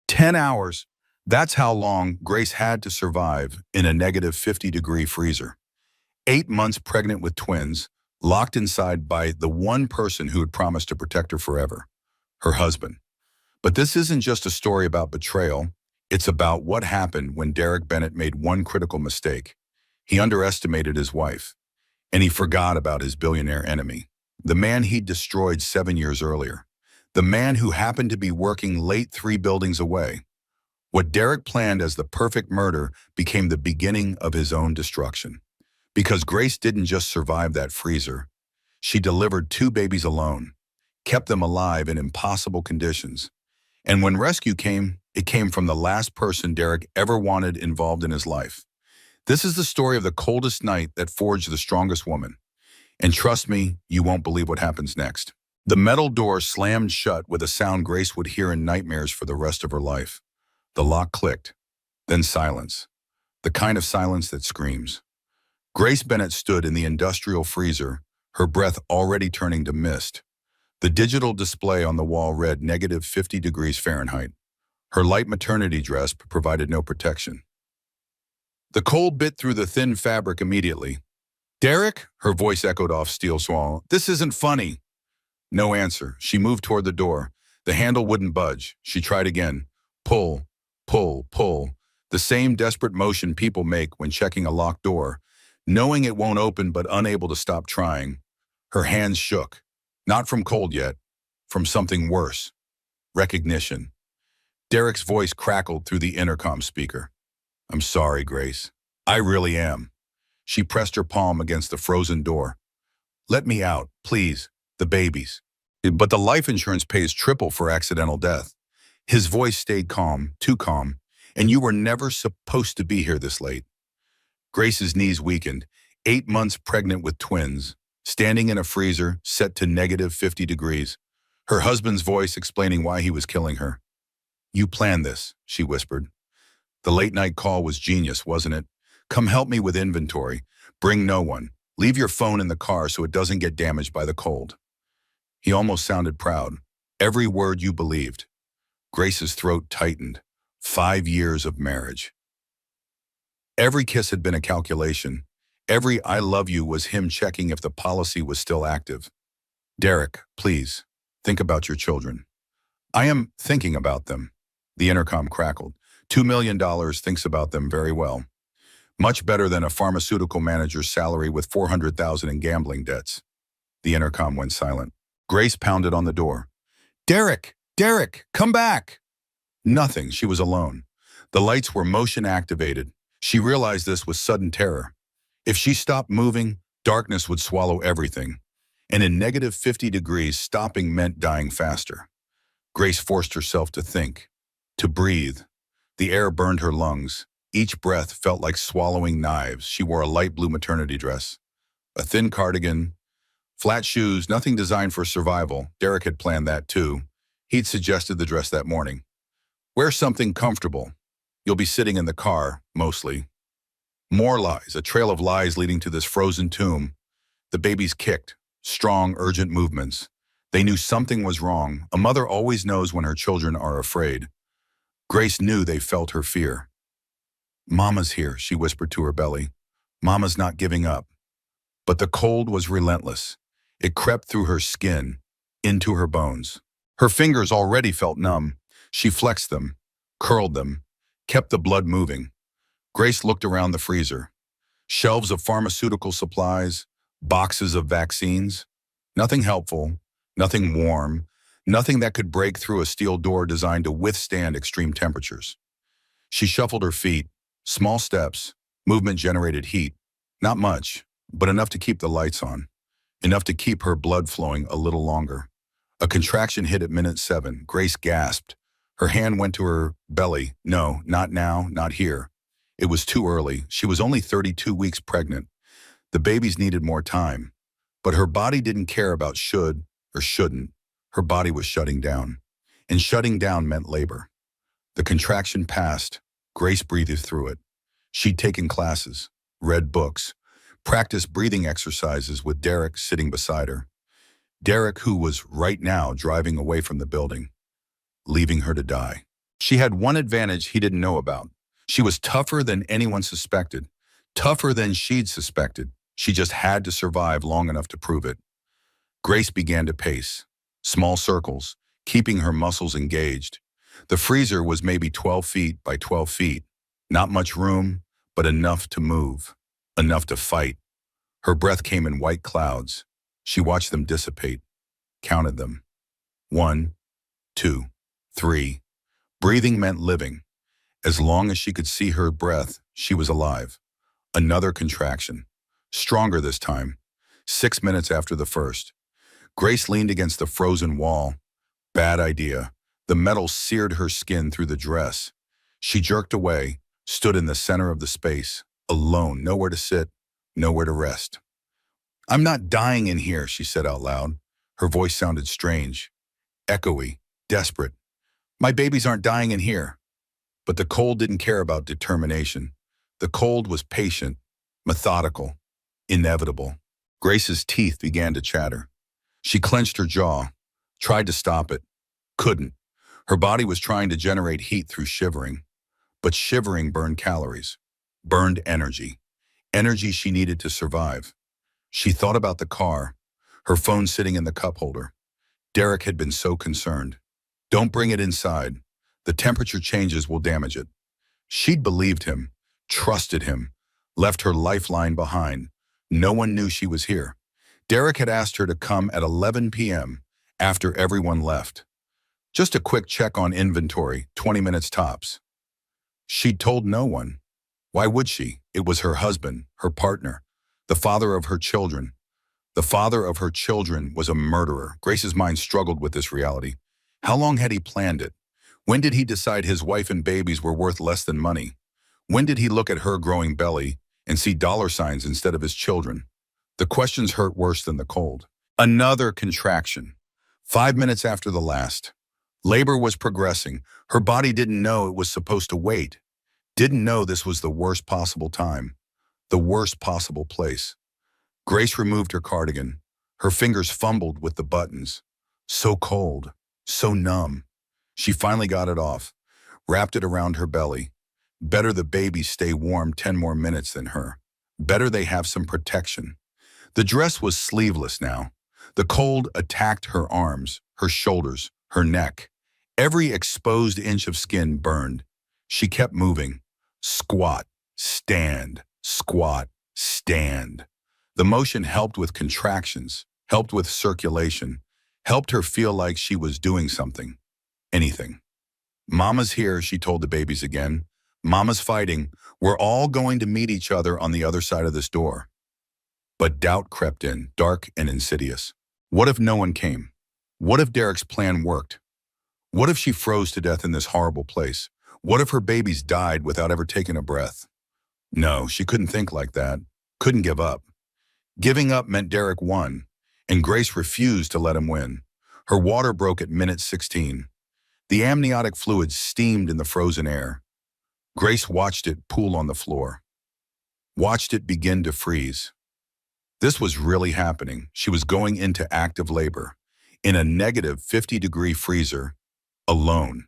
10 hours. That's how long Grace had to survive in a negative 50-degree freezer. 8 months pregnant with twins, locked inside by the one person who had promised to protect her forever, her husband. But this isn't just a story about betrayal. It's about what happened when Derek Bennett made one critical mistake. He underestimated his wife, and he forgot about his billionaire enemy, the man he'd destroyed 7 years earlier, the man who happened to be working late 3 buildings away. What Derek planned as the perfect murder became the beginning of his own destruction. Because Grace didn't just survive that freezer. She delivered 2 babies alone, kept them alive in impossible conditions. And when rescue came, it came from the last person Derek ever wanted involved in his life. This is the story of the coldest night that forged the strongest woman. And trust me, you won't believe what happens next. The metal door slammed shut with a sound Grace would hear in nightmares for the rest of her life. The lock clicked, then silence. The kind of silence that screams. Grace Bennett stood in the industrial freezer, her breath already turning to mist. The digital display on the wall read negative 50 degrees Fahrenheit. Her light maternity dress provided no protection. The cold bit through the thin fabric immediately. "Derek?" Her voice echoed off steel swall. "This isn't funny." No answer. She moved toward the door. The handle wouldn't budge. She tried again. Pull, pull, pull. The same desperate motion people make when checking a locked door, knowing it won't open but unable to stop trying. Her hands shook. Not from cold yet, from something worse. Recognition. Derek's voice crackled through the intercom speaker. "I'm sorry, Grace. I really am." She pressed her palm against the frozen door. "Let me out, please. The babies." But the life insurance pays triple for accidental death. His voice stayed calm, too calm. "And you were never supposed to be here this late." Grace's knees weakened, 8 months pregnant with twins, standing in a freezer set to negative 50 degrees. Her husband's voice explaining why he was killing her. "You planned this," she whispered. "The late-night call was genius, wasn't it? Come help me with inventory. Bring no one. Leave your phone in the car so it doesn't get damaged by the cold." He almost sounded proud. "Every word you believed." Grace's throat tightened. 5 years of marriage. Every kiss had been a calculation. Every "I love you" was him checking if the policy was still active. "Derek, please, think about your children." "I am thinking about them." The intercom crackled. $2 million thinks about them very well. Much better than a pharmaceutical manager's salary with 400,000 in gambling debts. The intercom went silent. Grace pounded on the door. "Derek! Derek! Come back!" Nothing. She was alone. The lights were motion activated. She realized this with sudden terror. If she stopped moving, darkness would swallow everything. And in negative 50 degrees, stopping meant dying faster. Grace forced herself to think, to breathe. The air burned her lungs. Each breath felt like swallowing knives. She wore a light blue maternity dress, a thin cardigan, flat shoes, nothing designed for survival. Derek had planned that too. He'd suggested the dress that morning. "Wear something comfortable. You'll be sitting in the car, mostly." More lies, a trail of lies leading to this frozen tomb. The babies kicked, strong, urgent movements. They knew something was wrong. A mother always knows when her children are afraid. Grace knew they felt her fear. "Mama's here," she whispered to her belly. "Mama's not giving up." But the cold was relentless. It crept through her skin, into her bones. Her fingers already felt numb. She flexed them, curled them, kept the blood moving. Grace looked around the freezer. Shelves of pharmaceutical supplies, boxes of vaccines. Nothing helpful, nothing warm, nothing that could break through a steel door designed to withstand extreme temperatures. She shuffled her feet. Small steps. Movement generated heat. Not much, but enough to keep the lights on. Enough to keep her blood flowing a little longer. A contraction hit at minute 7. Grace gasped. Her hand went to her belly. No, not now, not here. It was too early. She was only 32 weeks pregnant. The babies needed more time. But her body didn't care about should or shouldn't. Her body was shutting down. And shutting down meant labor. The contraction passed. Grace breathed through it. She'd taken classes, read books, practiced breathing exercises with Derek sitting beside her. Derek, who was right now driving away from the building, leaving her to die. She had one advantage he didn't know about. She was tougher than anyone suspected, tougher than she'd suspected. She just had to survive long enough to prove it. Grace began to pace, small circles, keeping her muscles engaged. The freezer was maybe 12 feet by 12 feet. Not much room, but enough to move, enough to fight. Her breath came in white clouds. She watched them dissipate, counted them. 1, 2, 3. Breathing meant living. As long as she could see her breath, she was alive. Another contraction. Stronger this time. 6 minutes after the first. Grace leaned against the frozen wall. Bad idea. The metal seared her skin through the dress. She jerked away, stood in the center of the space, alone, nowhere to sit, nowhere to rest. "I'm not dying in here," she said out loud. Her voice sounded strange, echoey, desperate. "My babies aren't dying in here." But the cold didn't care about determination. The cold was patient, methodical, inevitable. Grace's teeth began to chatter. She clenched her jaw, tried to stop it, couldn't. Her body was trying to generate heat through shivering. But shivering burned calories, burned energy, energy she needed to survive. She thought about the car, her phone sitting in the cup holder. Derek had been so concerned. "Don't bring it inside. The temperature changes will damage it." She'd believed him, trusted him, left her lifeline behind. No one knew she was here. Derek had asked her to come at 11 p.m. after everyone left. Just a quick check on inventory, 20 minutes tops. She'd told no one. Why would she? It was her husband, her partner, the father of her children. The father of her children was a murderer. Grace's mind struggled with this reality. How long had he planned it? When did he decide his wife and babies were worth less than money? When did he look at her growing belly and see dollar signs instead of his children? The questions hurt worse than the cold. Another contraction. 5 minutes after the last. Labor was progressing. Her body didn't know it was supposed to wait. Didn't know this was the worst possible time. The worst possible place. Grace removed her cardigan. Her fingers fumbled with the buttons. So cold. So numb. She finally got it off. Wrapped it around her belly. Better the babies stay warm 10 more minutes than her. Better they have some protection. The dress was sleeveless now. The cold attacked her arms, her shoulders, her neck. Every exposed inch of skin burned. She kept moving. Squat, stand, squat, stand. The motion helped with contractions, helped with circulation, helped her feel like she was doing something. Anything. "Mama's here," she told the babies again. "Mama's fighting. We're all going to meet each other on the other side of this door." But doubt crept in, dark and insidious. What if no one came? What if Derek's plan worked? What if she froze to death in this horrible place? What if her babies died without ever taking a breath? No, she couldn't think like that. Couldn't give up. Giving up meant Derek won, and Grace refused to let him win. Her water broke at minute 16. The amniotic fluid steamed in the frozen air. Grace watched it pool on the floor. Watched it begin to freeze. This was really happening. She was going into active labor. In a negative 50-degree freezer. Alone.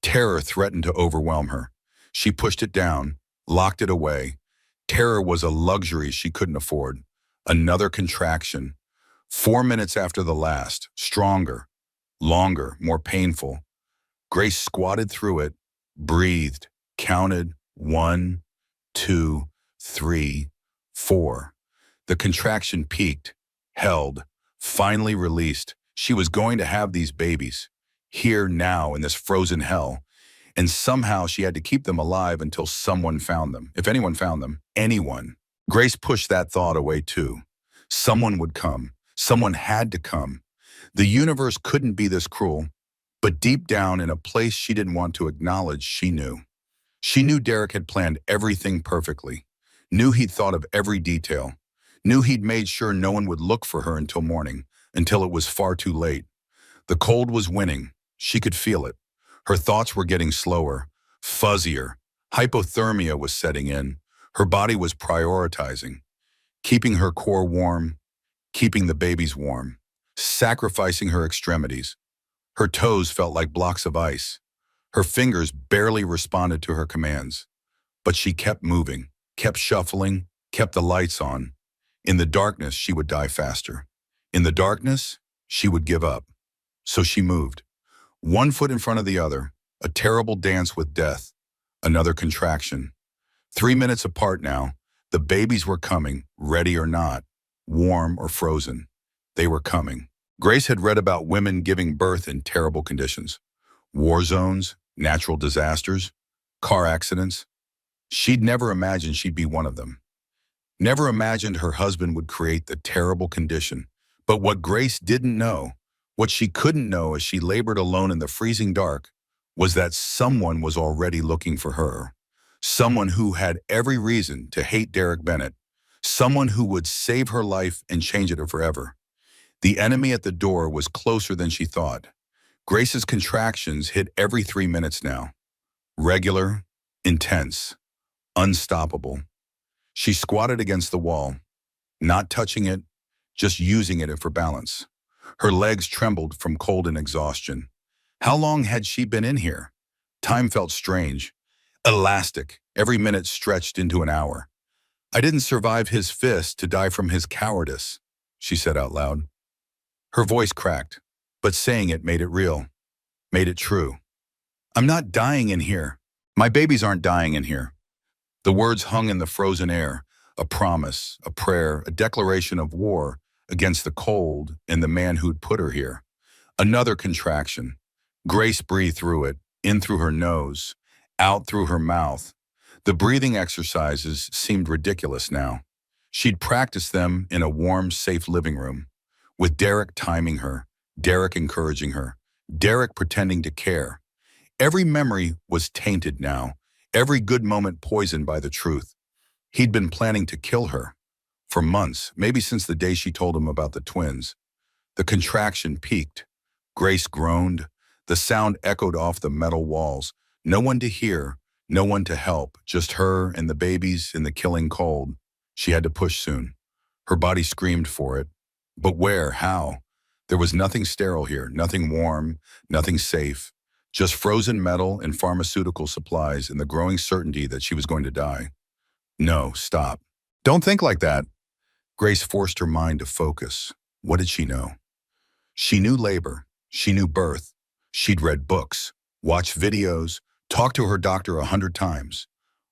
Terror threatened to overwhelm her. She pushed it down, locked it away. Terror was a luxury she couldn't afford. Another contraction. 4 minutes after the last. Stronger. Longer. More painful. Grace squatted through it, breathed, counted 1, 2, 3, 4. The contraction peaked, held, finally released. She was going to have these babies, here now in this frozen hell, and somehow she had to keep them alive until someone found them. If anyone found them, anyone. Grace pushed that thought away too. Someone would come. Someone had to come. The universe couldn't be this cruel. But deep down, in a place she didn't want to acknowledge, she knew. She knew Derek had planned everything perfectly. Knew he'd thought of every detail. Knew he'd made sure no one would look for her until morning, until it was far too late. The cold was winning. She could feel it. Her thoughts were getting slower, fuzzier. Hypothermia was setting in. Her body was prioritizing. Keeping her core warm, keeping the babies warm, sacrificing her extremities. Her toes felt like blocks of ice. Her fingers barely responded to her commands, but she kept moving, kept shuffling, kept the lights on. In the darkness, she would die faster. In the darkness, she would give up. So she moved, one foot in front of the other, a terrible dance with death. Another contraction. 3 minutes apart now, the babies were coming, ready or not, warm or frozen. They were coming. Grace had read about women giving birth in terrible conditions. War zones, natural disasters, car accidents. She'd never imagined she'd be one of them. Never imagined her husband would create the terrible condition. But what Grace didn't know, what she couldn't know as she labored alone in the freezing dark, was that someone was already looking for her. Someone who had every reason to hate Derek Bennett. Someone who would save her life and change it forever. The enemy at the door was closer than she thought. Grace's contractions hit every 3 minutes now. Regular, intense, unstoppable. She squatted against the wall, not touching it, just using it for balance. Her legs trembled from cold and exhaustion. How long had she been in here? Time felt strange, elastic, every minute stretched into an hour. I didn't survive his fist to die from his cowardice, she said out loud. Her voice cracked, but saying it made it real, made it true. I'm not dying in here. My babies aren't dying in here. The words hung in the frozen air, a promise, a prayer, a declaration of war against the cold and the man who'd put her here. Another contraction. Grace breathed through it, in through her nose, out through her mouth. The breathing exercises seemed ridiculous now. She'd practiced them in a warm, safe living room, with Derek timing her, Derek encouraging her, Derek pretending to care. Every memory was tainted now, every good moment poisoned by the truth. He'd been planning to kill her. For months, maybe since the day she told him about the twins. The contraction peaked. Grace groaned. The sound echoed off the metal walls. No one to hear, no one to help, just her and the babies in the killing cold. She had to push soon. Her body screamed for it. But where? How? There was nothing sterile here, nothing warm, nothing safe. Just frozen metal and pharmaceutical supplies and the growing certainty that she was going to die. No, stop. Don't think like that. Grace forced her mind to focus. What did she know? She knew labor. She knew birth. She'd read books, watched videos, talked to her doctor 100 times.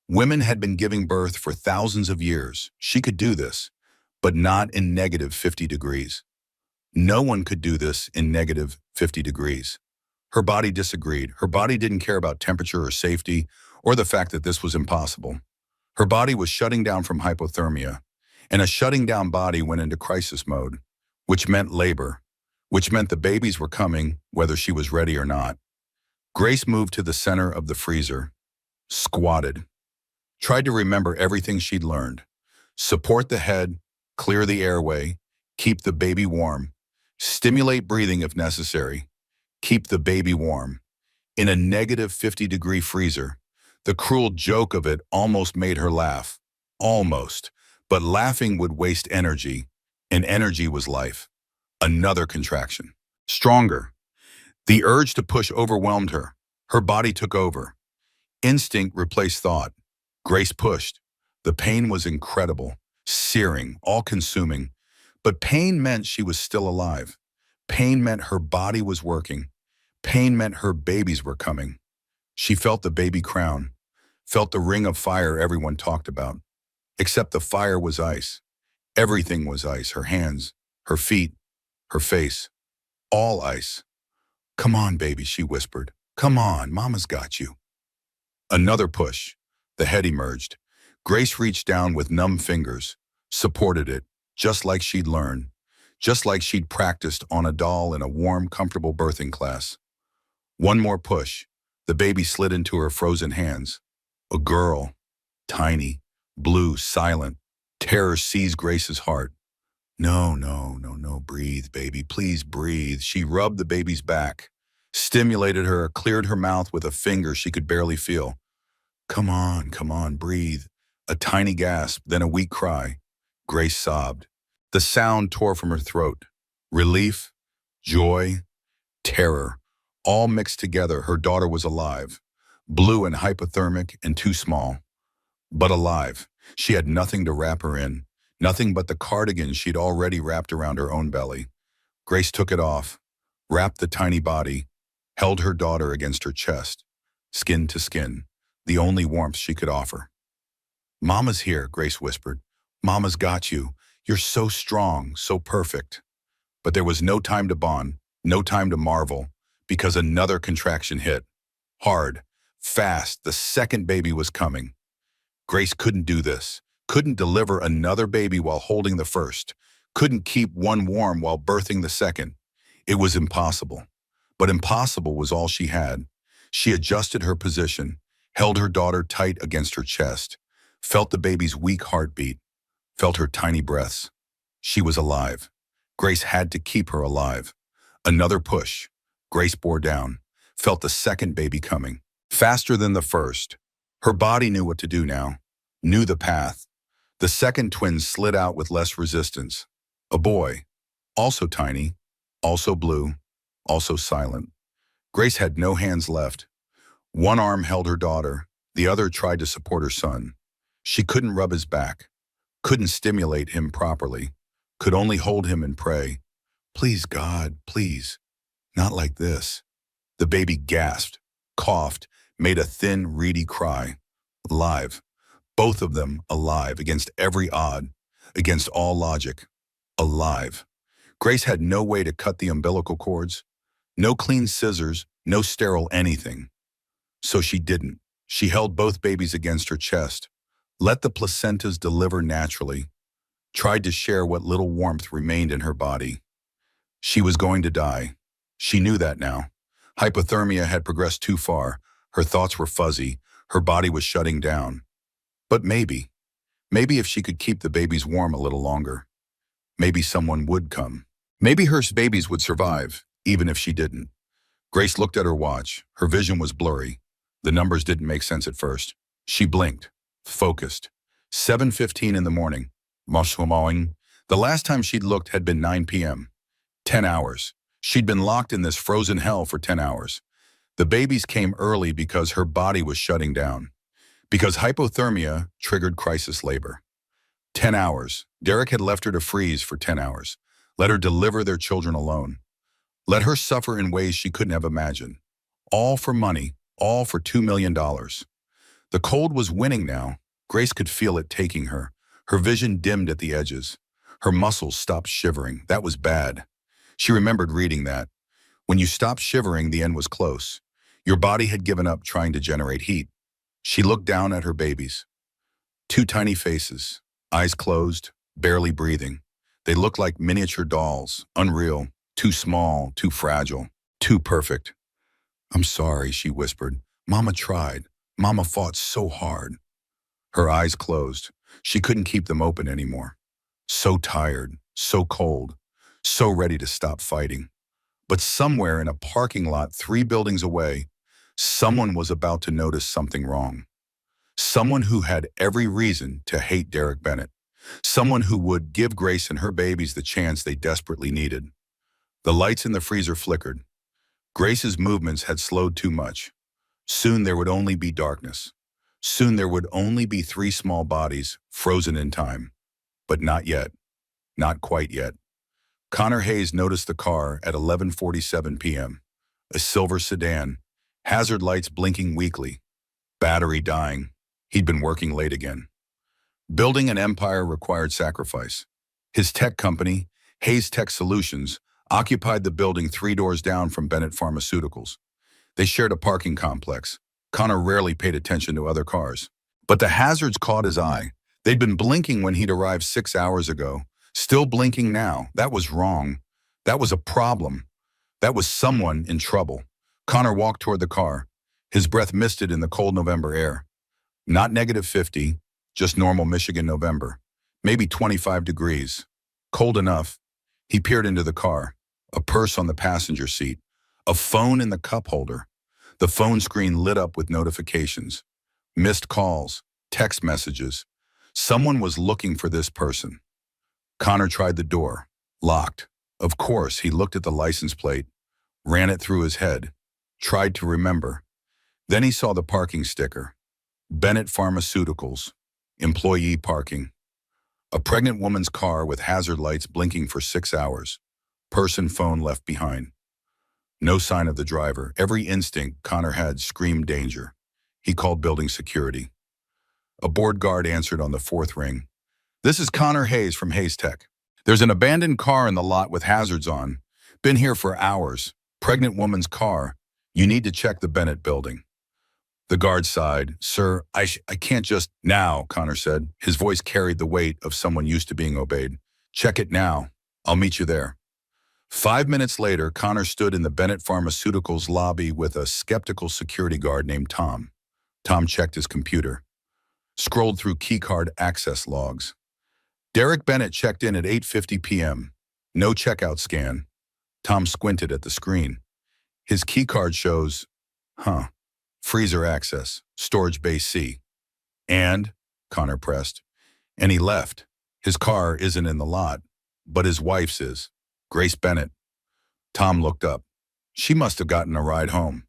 Women had been giving birth for thousands of years. She could do this, but not in negative 50 degrees. No one could do this in negative 50 degrees. Her body disagreed. Her body didn't care about temperature or safety or the fact that this was impossible. Her body was shutting down from hypothermia, and a shutting down body went into crisis mode, which meant labor, which meant the babies were coming whether she was ready or not. Grace moved to the center of the freezer, squatted, tried to remember everything she'd learned. Support the head, clear the airway, keep the baby warm, stimulate breathing if necessary, keep the baby warm. In a negative 50-degree freezer, the cruel joke of it almost made her laugh. Almost. But laughing would waste energy, and energy was life. Another contraction. Stronger. The urge to push overwhelmed her. Her body took over. Instinct replaced thought. Grace pushed. The pain was incredible, searing, all-consuming. But pain meant she was still alive. Pain meant her body was working. Pain meant her babies were coming. She felt the baby crown, felt the ring of fire everyone talked about. Except the fire was ice. Everything was ice, her hands, her feet, her face. All ice. Come on, baby, she whispered. Come on, Mama's got you. Another push. The head emerged. Grace reached down with numb fingers, supported it, just like she'd learned, just like she'd practiced on a doll in a warm, comfortable birthing class. One more push. The baby slid into her frozen hands. A girl, tiny, blue, silent. Terror seized Grace's heart. No, no, no, no, breathe, baby, please breathe. She rubbed the baby's back, stimulated her, cleared her mouth with a finger she could barely feel. Come on, breathe. A tiny gasp, then a weak cry. Grace sobbed. The sound tore from her throat. Relief, joy, terror, All mixed together, her daughter was alive. Blue and hypothermic and too small, but alive. She had nothing to wrap her in, nothing but the cardigan she'd already wrapped around her own belly. Grace took it off, wrapped the tiny body, held her daughter against her chest, skin to skin, the only warmth she could offer. "Mama's here," Grace whispered. "Mama's got you. You're so strong, so perfect." But there was no time to bond, no time to marvel, because another contraction hit. Hard, fast, the second baby was coming. Grace couldn't do this, couldn't deliver another baby while holding the first, couldn't keep one warm while birthing the second. It was impossible. But impossible was all she had. She adjusted her position, held her daughter tight against her chest, felt the baby's weak heartbeat, felt her tiny breaths. She was alive. Grace had to keep her alive. Another push. Grace bore down, felt the second baby coming, faster than the first. Her body knew what to do now, knew the path. The second twin slid out with less resistance. A boy, also tiny, also blue, also silent. Grace had no hands left. One arm held her daughter, the other tried to support her son. She couldn't rub his back, couldn't stimulate him properly, could only hold him and pray. "Please, God, please, not like this." The baby gasped, coughed, made a thin, reedy cry. Alive. Both of them alive, against every odd, against all logic. Alive. Grace had no way to cut the umbilical cords, no clean scissors, no sterile anything. So she didn't. She held both babies against her chest, let the placentas deliver naturally, tried to share what little warmth remained in her body. She was going to die. She knew that now. Hypothermia had progressed too far. Her thoughts were fuzzy. Her body was shutting down. But maybe if she could keep the babies warm a little longer, maybe someone would come. Maybe her babies would survive, even if she didn't. Grace looked at her watch. Her vision was blurry. The numbers didn't make sense at first. She blinked, focused. 7:15 in the morning. The last time she'd looked had been 9 p.m. 10 hours. She'd been locked in this frozen hell for 10 hours. The babies came early because her body was shutting down. Because hypothermia triggered crisis labor. 10 hours. Derek had left her to freeze for 10 hours. Let her deliver their children alone. Let her suffer in ways she couldn't have imagined. All for money. All for $2 million. The cold was winning now. Grace could feel it taking her. Her vision dimmed at the edges. Her muscles stopped shivering. That was bad. She remembered reading that. When you stopped shivering, the end was close. Your body had given up trying to generate heat. She looked down at her babies. Two tiny faces, eyes closed, barely breathing. They looked like miniature dolls, unreal, too small, too fragile, too perfect. "I'm sorry," she whispered. "Mama tried. Mama fought so hard." Her eyes closed. She couldn't keep them open anymore. So tired, so cold, so ready to stop fighting. But somewhere in a parking lot 3 buildings away, someone was about to notice something wrong. Someone who had every reason to hate Derek Bennett. Someone who would give Grace and her babies the chance they desperately needed. The lights in the freezer flickered. Grace's movements had slowed too much. Soon there would only be darkness. Soon there would only be 3 small bodies, frozen in time. But not yet. Not quite yet. Connor Hayes noticed the car at 11:47 p.m. A silver sedan, hazard lights blinking weakly, battery dying. He'd been working late again. Building an empire required sacrifice. His tech company, Hayes Tech Solutions, occupied the building 3 doors down from Bennett Pharmaceuticals. They shared a parking complex. Connor rarely paid attention to other cars. But the hazards caught his eye. They'd been blinking when he'd arrived 6 hours ago. Still blinking now. That was wrong. That was a problem. That was someone in trouble. Connor walked toward the car. His breath misted in the cold November air. Not -50, just normal Michigan November. Maybe 25 degrees. Cold enough. He peered into the car. A purse on the passenger seat. A phone in the cup holder. The phone screen lit up with notifications. Missed calls. Text messages. Someone was looking for this person. Connor tried the door. Locked. Of course, he looked at the license plate, ran it through his head. tried to remember. Then he saw the parking sticker. Bennett Pharmaceuticals. Employee parking. A pregnant woman's car with hazard lights blinking for 6 hours. Person phone left behind. No sign of the driver. Every instinct Connor had screamed danger. He called building security. A board guard answered on the fourth ring. "This is Connor Hayes from Hayes Tech. There's an abandoned car in the lot with hazards on. Been here for hours. Pregnant woman's car. You need to check the Bennett building." The guard sighed. "Sir, I can't just—" "Now," Connor said. His voice carried the weight of someone used to being obeyed. "Check it now. I'll meet you there." 5 minutes later, Connor stood in the Bennett Pharmaceuticals lobby with a skeptical security guard named Tom. Tom checked his computer, scrolled through keycard access logs. Derek Bennett checked in at 8:50 p.m. No checkout scan. Tom squinted at the screen. His keycard shows, freezer access, storage bay C. "And?" Connor pressed. "And he left. His car isn't in the lot, but his wife's is. Grace Bennett." Tom looked up. She must have gotten a ride home.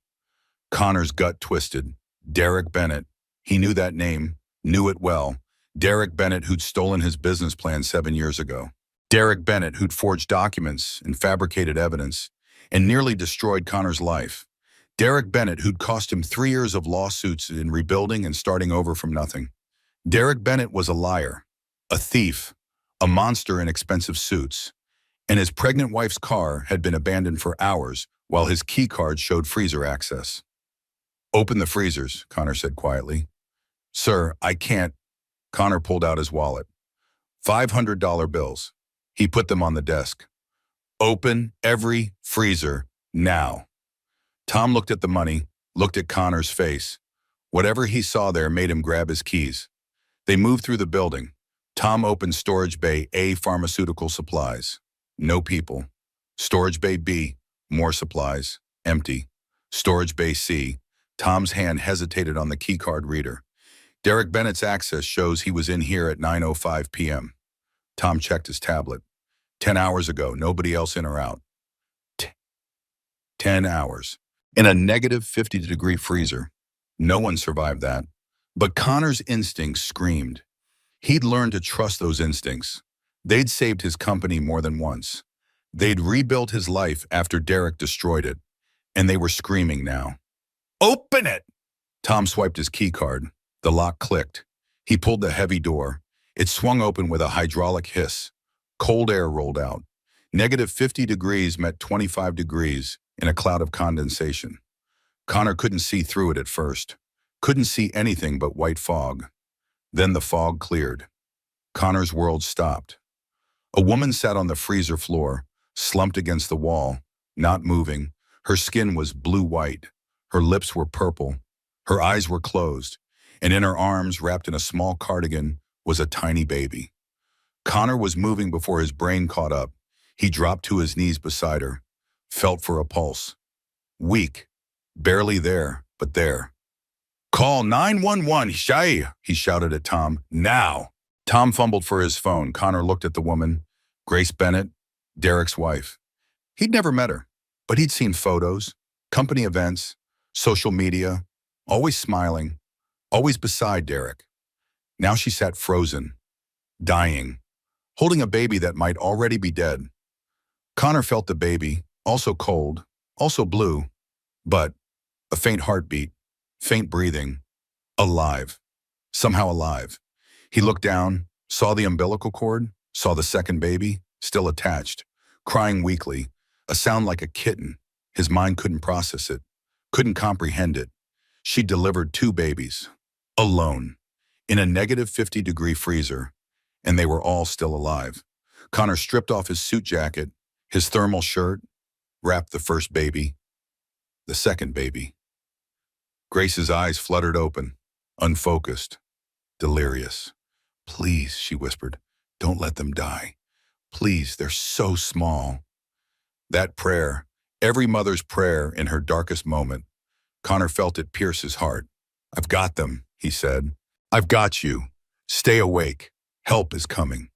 Connor's gut twisted. Derek Bennett. He knew that name, knew it well. Derek Bennett, who'd stolen his business plan 7 years ago. Derek Bennett, who'd forged documents and fabricated evidence and nearly destroyed Connor's life. Derek Bennett, who'd cost him 3 years of lawsuits in rebuilding and starting over from nothing. Derek Bennett was a liar, a thief, a monster in expensive suits, and his pregnant wife's car had been abandoned for hours while his key card showed freezer access. "Open the freezers," Connor said quietly. "Sir, I can't." Connor pulled out his wallet. $500 bills. He put them on the desk. "Open every freezer now." Tom looked at the money, looked at Connor's face. Whatever he saw there made him grab his keys. They moved through the building. Tom opened storage bay A, pharmaceutical supplies. No people. Storage bay B, more supplies. Empty. Storage bay C. Tom's hand hesitated on the keycard reader. Derek Bennett's access shows he was in here at 9:05 p.m. Tom checked his tablet. 10 hours ago, nobody else in or out. 10 hours. In a negative 50-degree freezer. No one survived that. But Connor's instincts screamed. He'd learned to trust those instincts. They'd saved his company more than once. They'd rebuilt his life after Derek destroyed it. And they were screaming now. "Open it!" Tom swiped his keycard. The lock clicked. He pulled the heavy door. It swung open with a hydraulic hiss. Cold air rolled out. Negative 50 degrees met 25 degrees in a cloud of condensation. Connor couldn't see through it at first. Couldn't see anything but white fog. Then the fog cleared. Connor's world stopped. A woman sat on the freezer floor, slumped against the wall, not moving. Her skin was blue-white. Her lips were purple. Her eyes were closed. And in her arms, wrapped in a small cardigan, was a tiny baby. Connor was moving before his brain caught up. He dropped to his knees beside her, felt for a pulse. Weak. Barely there, but there. "Call 911, Shai!" he shouted at Tom. "Now!" Tom fumbled for his phone. Connor looked at the woman, Grace Bennett, Derek's wife. He'd never met her, but he'd seen photos, company events, social media, always smiling, always beside Derek. Now she sat frozen, dying, holding a baby that might already be dead. Connor felt the baby, also cold, also blue, but a faint heartbeat, faint breathing, alive, somehow alive. He looked down, saw the umbilical cord, saw the second baby, still attached, crying weakly, a sound like a kitten. His mind couldn't process it, couldn't comprehend it. She delivered 2 babies, alone, in a negative 50-degree freezer, and they were all still alive. Connor stripped off his suit jacket, his thermal shirt, wrapped the first baby, the second baby. Grace's eyes fluttered open, unfocused, delirious. "Please," she whispered, "don't let them die. Please, they're so small." That prayer, every mother's prayer in her darkest moment, Connor felt it pierce his heart. "I've got them," he said. "I've got you. Stay awake. Help is coming."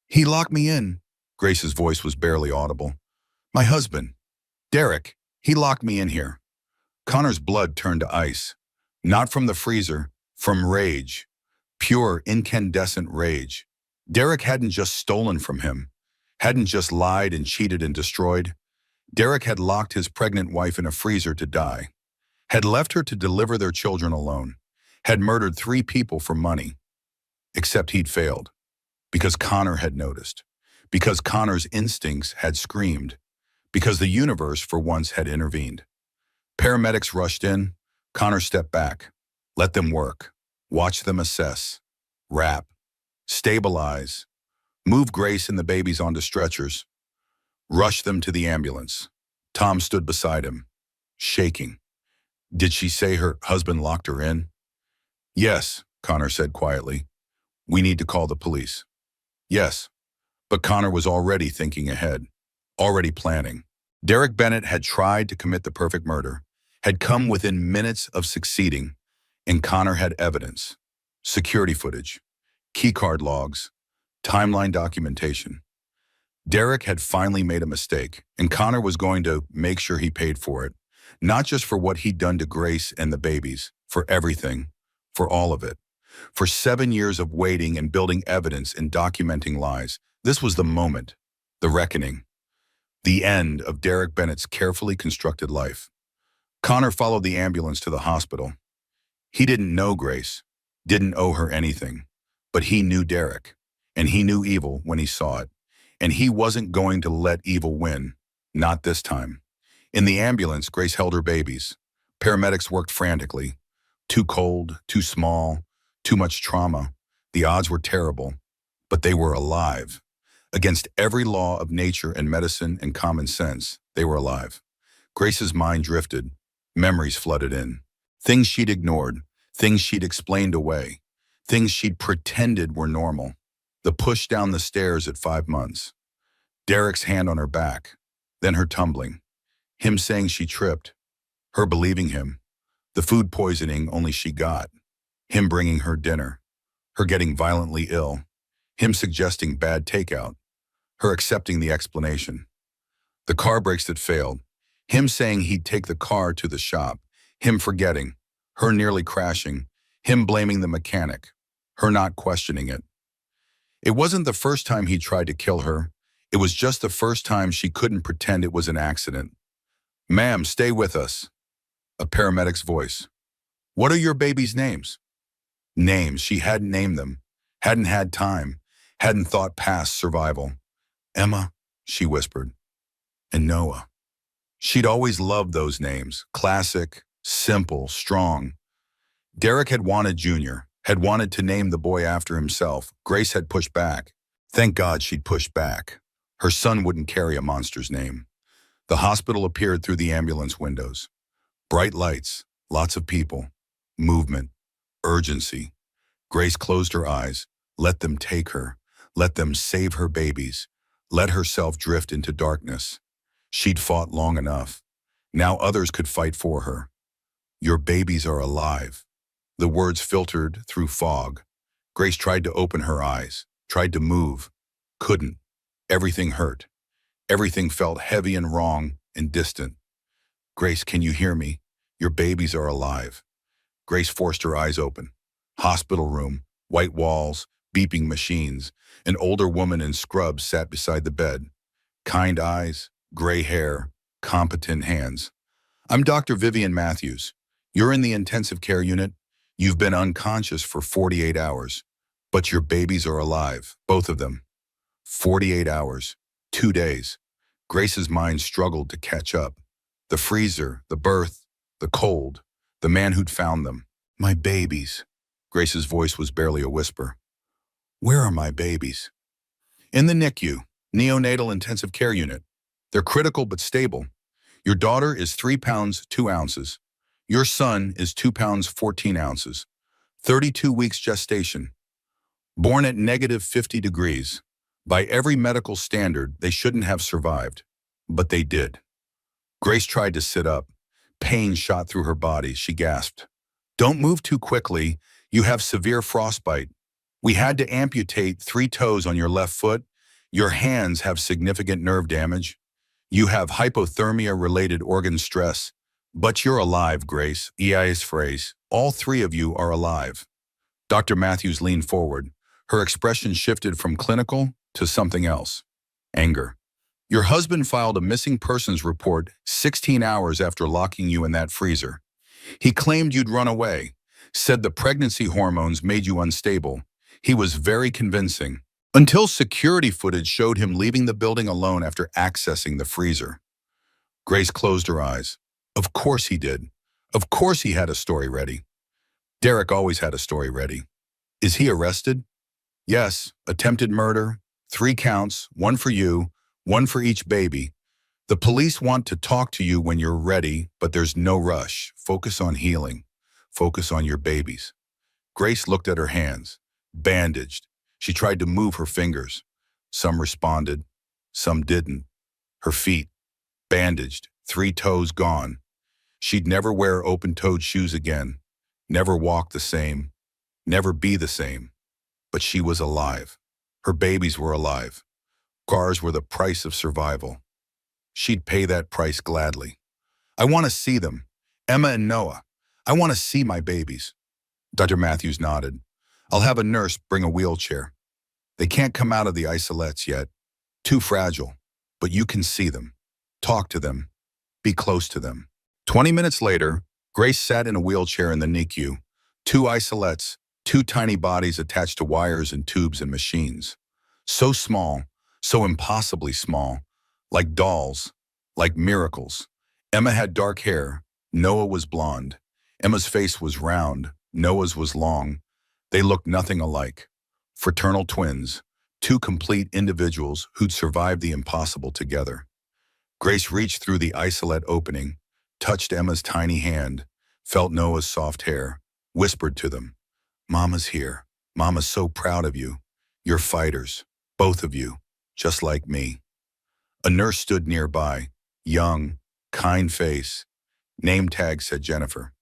"He locked me in." Grace's voice was barely audible. "My husband, Derek, he locked me in here." Connor's blood turned to ice. Not from the freezer, from rage. Pure, incandescent rage. Derek hadn't just stolen from him, hadn't just lied and cheated and destroyed. Derek had locked his pregnant wife in a freezer to die, had left her to deliver their children alone, had murdered 3 people for money. Except he'd failed, because Connor had noticed, because Connor's instincts had screamed, because the universe for once had intervened. Paramedics rushed in. Connor stepped back. Let them work. Watch them assess. Wrap. Stabilize. Move Grace and the babies onto stretchers. Rush them to the ambulance. Tom stood beside him, shaking. Did she say her husband locked her in? Yes, Connor said quietly. We need to call the police. Yes, but Connor was already thinking ahead, already planning. Derek Bennett had tried to commit the perfect murder, had come within minutes of succeeding, and Connor had evidence. Security footage, keycard logs, timeline documentation. Derek had finally made a mistake, and Connor was going to make sure he paid for it. Not just for what he'd done to Grace and the babies, for everything, for all of it. For 7 years of waiting and building evidence and documenting lies, this was the moment, the reckoning, the end of Derek Bennett's carefully constructed life. Connor followed the ambulance to the hospital. He didn't know Grace, didn't owe her anything, but he knew Derek, and he knew evil when he saw it, and he wasn't going to let evil win, not this time. In the ambulance, Grace held her babies. Paramedics worked frantically. Too cold, too small, too much trauma. The odds were terrible, but they were alive. Against every law of nature and medicine and common sense, they were alive. Grace's mind drifted. Memories flooded in. Things she'd ignored, things she'd explained away, things she'd pretended were normal. The push down the stairs at 5 months. Derek's hand on her back, then her tumbling. Him saying she tripped, her believing him. The food poisoning only she got. Him bringing her dinner, her getting violently ill. Him suggesting bad takeout, her accepting the explanation. The car brakes that failed. Him saying he'd take the car to the shop. Him forgetting, her nearly crashing. Him blaming the mechanic, her not questioning it. It wasn't the first time he tried to kill her. It was just the first time she couldn't pretend it was an accident. Ma'am, stay with us. A paramedic's voice. What are your babies' names? Names, she hadn't named them, hadn't had time, hadn't thought past survival. Emma, she whispered, and Noah. She'd always loved those names, classic, simple, strong. Derek had wanted Junior, had wanted to name the boy after himself. Grace had pushed back. Thank God she'd pushed back. Her son wouldn't carry a monster's name. The hospital appeared through the ambulance windows. Bright lights, lots of people, movement, urgency. Grace closed her eyes, let them take her, let them save her babies, let herself drift into darkness. She'd fought long enough. Now others could fight for her. Your babies are alive. The words filtered through fog. Grace tried to open her eyes, tried to move, couldn't. Everything hurt. Everything felt heavy and wrong and distant. Grace, can you hear me? Your babies are alive. Grace forced her eyes open. Hospital room, white walls, beeping machines. An older woman in scrubs sat beside the bed. Kind eyes, gray hair, competent hands. I'm Dr. Vivian Matthews. You're in the intensive care unit. You've been unconscious for 48 hours, but your babies are alive, both of them. 48 hours, 2 days. Grace's mind struggled to catch up. The freezer, the birth, the cold, the man who'd found them. My babies. Grace's voice was barely a whisper. Where are my babies? In the NICU, neonatal intensive care unit. They're critical but stable. Your daughter is 3 pounds 2 ounces. Your son is 2 pounds 14 ounces. 32 weeks gestation. Born at -50 degrees. By every medical standard, they shouldn't have survived. But they did. Grace tried to sit up. Pain shot through her body. She gasped. Don't move too quickly. You have severe frostbite. We had to amputate 3 toes on your left foot. Your hands have significant nerve damage. You have hypothermia-related organ stress. But you're alive, Grace, EI's phrase. All three of you are alive. Dr. Matthews leaned forward. Her expression shifted from clinical to something else. Anger. Your husband filed a missing persons report 16 hours after locking you in that freezer. He claimed you'd run away, said the pregnancy hormones made you unstable. He was very convincing, until security footage showed him leaving the building alone after accessing the freezer. Grace closed her eyes. Of course he did. Of course he had a story ready. Derek always had a story ready. Is he arrested? Yes, attempted murder, 3 counts, 1 for you, 1 for each baby. The police want to talk to you when you're ready, but there's no rush. Focus on healing. Focus on your babies. Grace looked at her hands, bandaged. She tried to move her fingers. Some responded, some didn't. Her feet, bandaged, 3 toes gone. She'd never wear open-toed shoes again, never walk the same, never be the same. But she was alive. Her babies were alive. Scars were the price of survival. She'd pay that price gladly. I want to see them. Emma and Noah. I want to see my babies. Dr. Matthews nodded. I'll have a nurse bring a wheelchair. They can't come out of the isolates yet. Too fragile. But you can see them. Talk to them. Be close to them. 20 minutes later, Grace sat in a wheelchair in the NICU. 2 isolates, 2 tiny bodies attached to wires and tubes and machines. So small, so impossibly small. Like dolls, like miracles. Emma had dark hair. Noah was blonde. Emma's face was round. Noah's was long. They looked nothing alike. Fraternal twins, 2 complete individuals who'd survived the impossible together. Grace reached through the isolate opening, touched Emma's tiny hand, felt Noah's soft hair, whispered to them, Mama's here. Mama's so proud of you. You're fighters, both of you, just like me. A nurse stood nearby, young, kind face. Name tag said Jennifer.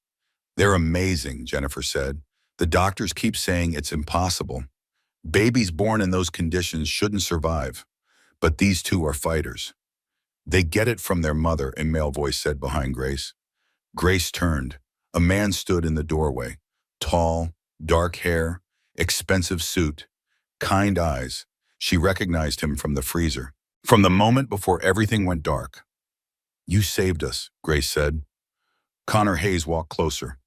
They're amazing, Jennifer said. The doctors keep saying it's impossible. Babies born in those conditions shouldn't survive. But these 2 are fighters. They get it from their mother, a male voice said behind Grace. Grace turned. A man stood in the doorway. Tall, dark hair, expensive suit, kind eyes. She recognized him from the freezer. From the moment before everything went dark. You saved us, Grace said. Connor Hayes walked closer.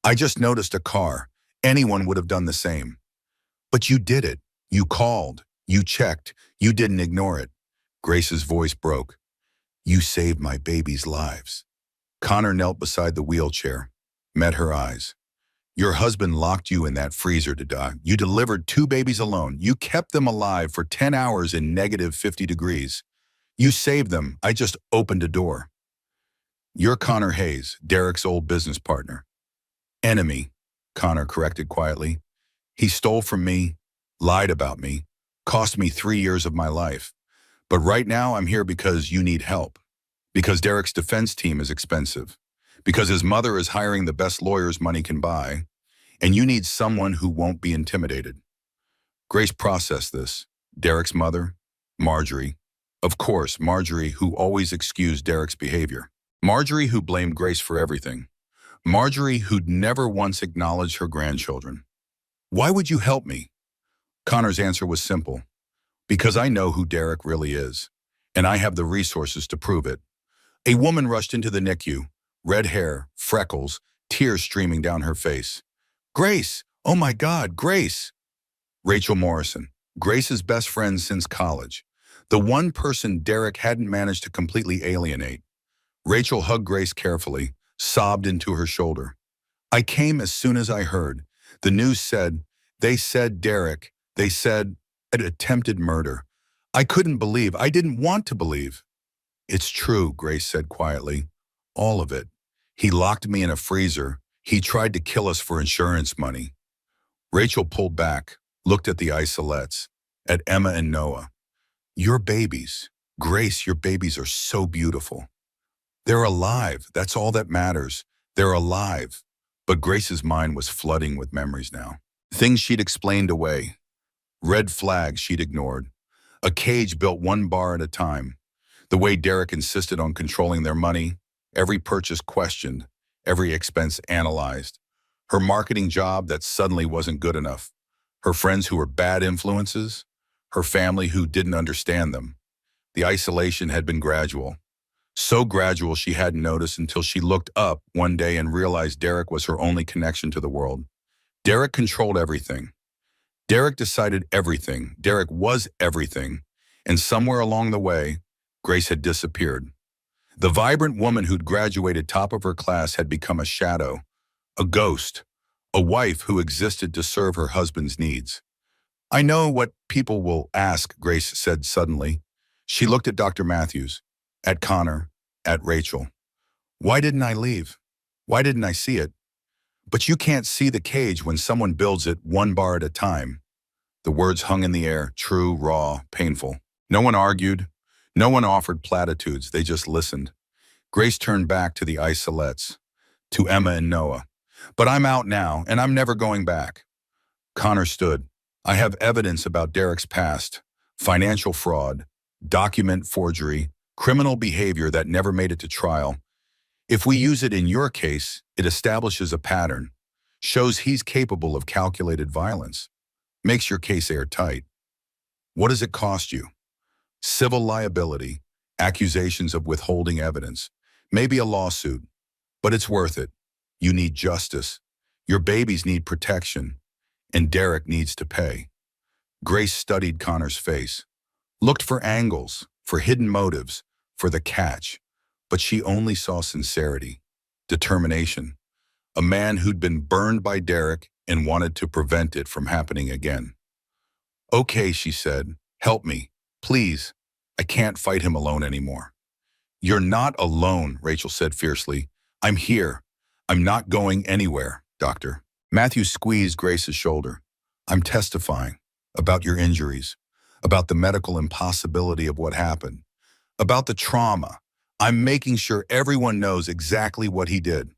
I just noticed a car. Anyone would have done the same. But you did it. You called. You checked. You didn't ignore it. Grace's voice broke. You saved my babies' lives. Connor knelt beside the wheelchair, met her eyes. Your husband locked you in that freezer to die. You delivered 2 babies alone. You kept them alive for 10 hours in negative 50 degrees. You saved them. I just opened a door. You're Connor Hayes, Derek's old business partner. Enemy, Connor corrected quietly. He stole from me, lied about me, cost me 3 years of my life. But right now I'm here because you need help. Because Derek's defense team is expensive. Because his mother is hiring the best lawyers money can buy. And you need someone who won't be intimidated. Grace processed this. Derek's mother, Marjorie. Of course, Marjorie, who always excused Derek's behavior. Marjorie, who blamed Grace for everything. Marjorie, who'd never once acknowledged her grandchildren. Why would you help me? Connor's answer was simple. Because I know who Derek really is, and I have the resources to prove it. A woman rushed into the NICU, red hair, freckles, tears streaming down her face. Grace! Oh my God, Grace! Rachel Morrison, Grace's best friend since college. The one person Derek hadn't managed to completely alienate. Rachel hugged Grace carefully, sobbed into her shoulder. I came as soon as I heard. The news said, they said attempted murder. I couldn't believe. I didn't want to believe. It's true, Grace said quietly. All of it. He locked me in a freezer. He tried to kill us for insurance money. Rachel pulled back, looked at the isolates, at Emma and Noah. Your babies. Grace, your babies are so beautiful. They're alive. That's all that matters. They're alive. But Grace's mind was flooding with memories now. Things she'd explained away. Red flags she'd ignored. A cage built 1 bar at a time. The way Derek insisted on controlling their money. every purchase questioned, every expense analyzed. Her marketing job that suddenly wasn't good enough. Her friends who were bad influences. Her family who didn't understand them. The isolation had been gradual. So gradual she hadn't noticed until she looked up one day and realized Derek was her only connection to the world. Derek controlled everything. Derek decided everything. Derek was everything. And somewhere along the way, Grace had disappeared. The vibrant woman who'd graduated top of her class had become a shadow, a ghost, a wife who existed to serve her husband's needs. I know what people will ask, Grace said suddenly. She looked at Dr. Matthews, at Connor, at Rachel. Why didn't I leave? Why didn't I see it? But you can't see the cage when someone builds it one bar at a time. The words hung in the air, true, raw, painful. No one argued. No one offered platitudes. They just listened. Grace turned back to the isolates, to Emma and Noah. But I'm out now, and I'm never going back. Connor stood. I have evidence about Derek's past, financial fraud, document forgery, criminal behavior that never made it to trial. If we use it in your case, it establishes a pattern, shows he's capable of calculated violence, makes your case airtight. What does it cost you? Civil liability, accusations of withholding evidence, maybe a lawsuit, but it's worth it. You need justice. Your babies need protection, and Derek needs to pay. Grace studied Connor's face, looked for angles, for hidden motives, for the catch, but she only saw sincerity, determination, a man who'd been burned by Derek and wanted to prevent it from happening again. Okay, she said, help me, please. I can't fight him alone anymore. You're not alone, Rachel said fiercely. I'm here. I'm not going anywhere, doctor. Matthew squeezed Grace's shoulder. I'm testifying about your injuries, about the medical impossibility of what happened, about the trauma. I'm making sure everyone knows exactly what he did.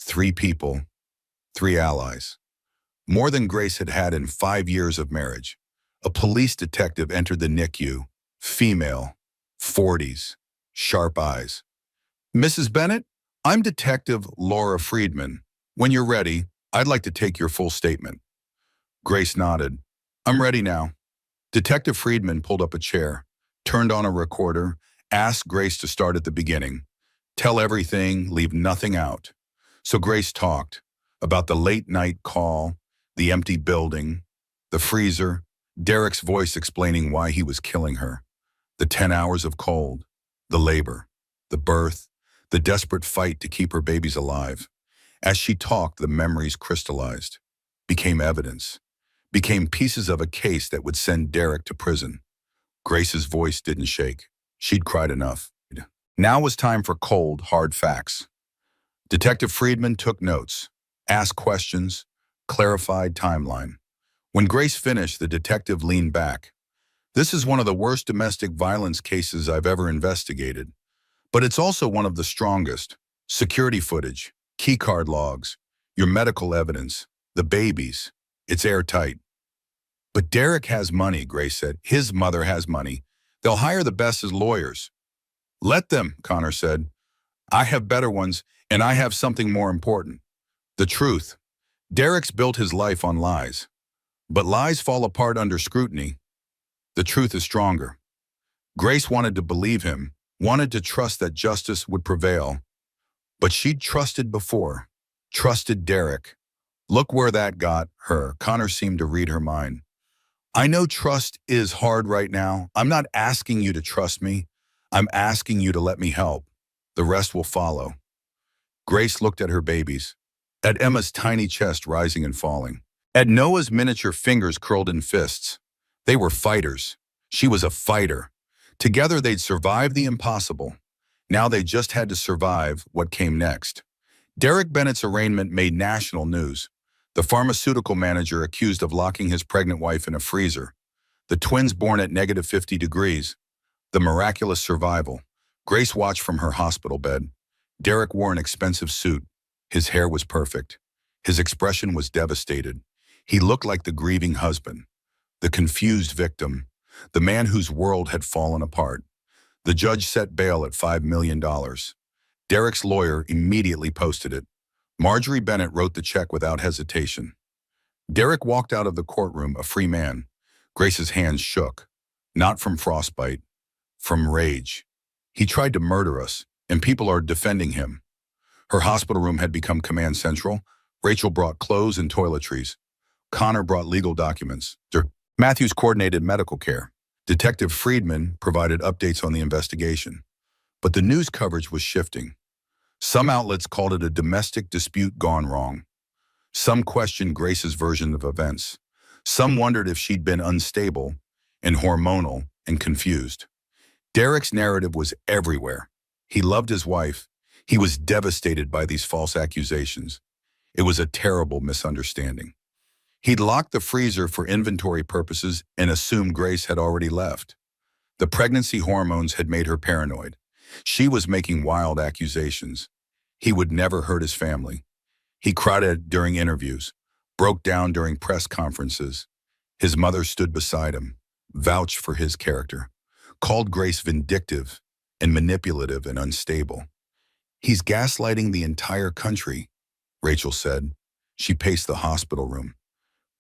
3 people, 3 allies. More than Grace had had in 5 years of marriage. A police detective entered the NICU, female, 40s, sharp eyes. Mrs. Bennett, I'm Detective Laura Friedman. When you're ready, I'd like to take your full statement. Grace nodded. I'm ready now. Detective Friedman pulled up a chair, turned on a recorder, asked Grace to start at the beginning. Tell everything, leave nothing out. So Grace talked about the late night call, the empty building, the freezer, Derek's voice explaining why he was killing her, the 10 hours of cold, the labor, the birth, the desperate fight to keep her babies alive. As she talked, the memories crystallized, became evidence, became pieces of a case that would send Derek to prison. Grace's voice didn't shake. She'd cried enough. Now was time for cold, hard facts. Detective Friedman took notes, asked questions, clarified timeline. When Grace finished, the detective leaned back. This is one of the worst domestic violence cases I've ever investigated, but it's also one of the strongest. Security footage, keycard logs, your medical evidence, the babies. It's airtight. But Derek has money, Grace said. His mother has money. They'll hire the best as lawyers. Let them, Connor said. I have better ones, and I have something more important. The truth. Derek's built his life on lies. But lies fall apart under scrutiny. The truth is stronger. Grace wanted to believe him, wanted to trust that justice would prevail. But she'd trusted before, trusted Derek. Look where that got her. Connor seemed to read her mind. I know trust is hard right now. I'm not asking you to trust me. I'm asking you to let me help. The rest will follow. Grace looked at her babies, at Emma's tiny chest rising and falling, at Noah's miniature fingers curled in fists. They were fighters. She was a fighter. Together they'd survived the impossible. Now they just had to survive what came next. Derek Bennett's arraignment made national news. The pharmaceutical manager accused of locking his pregnant wife in a freezer. The twins born at -50 degrees. The miraculous survival. Grace watched from her hospital bed. Derek wore an expensive suit. His hair was perfect. His expression was devastated. He looked like the grieving husband, the confused victim, the man whose world had fallen apart. The judge set bail at $5 million. Derek's lawyer immediately posted it. Marjorie Bennett wrote the check without hesitation. Derek walked out of the courtroom a free man. Grace's hands shook, not from frostbite, from rage. He tried to murder us, and people are defending him. Her hospital room had become command central. Rachel brought clothes and toiletries. Connor brought legal documents. Matthews coordinated medical care. Detective Friedman provided updates on the investigation. But the news coverage was shifting. Some outlets called it a domestic dispute gone wrong. Some questioned Grace's version of events. Some wondered if she'd been unstable and hormonal and confused. Derek's narrative was everywhere. He loved his wife. He was devastated by these false accusations. It was a terrible misunderstanding. He'd locked the freezer for inventory purposes and assumed Grace had already left. The pregnancy hormones had made her paranoid. She was making wild accusations. He would never hurt his family. He cried during interviews, broke down during press conferences. His mother stood beside him, vouched for his character, called Grace vindictive and manipulative and unstable. "He's gaslighting the entire country," Rachel said. She paced the hospital room.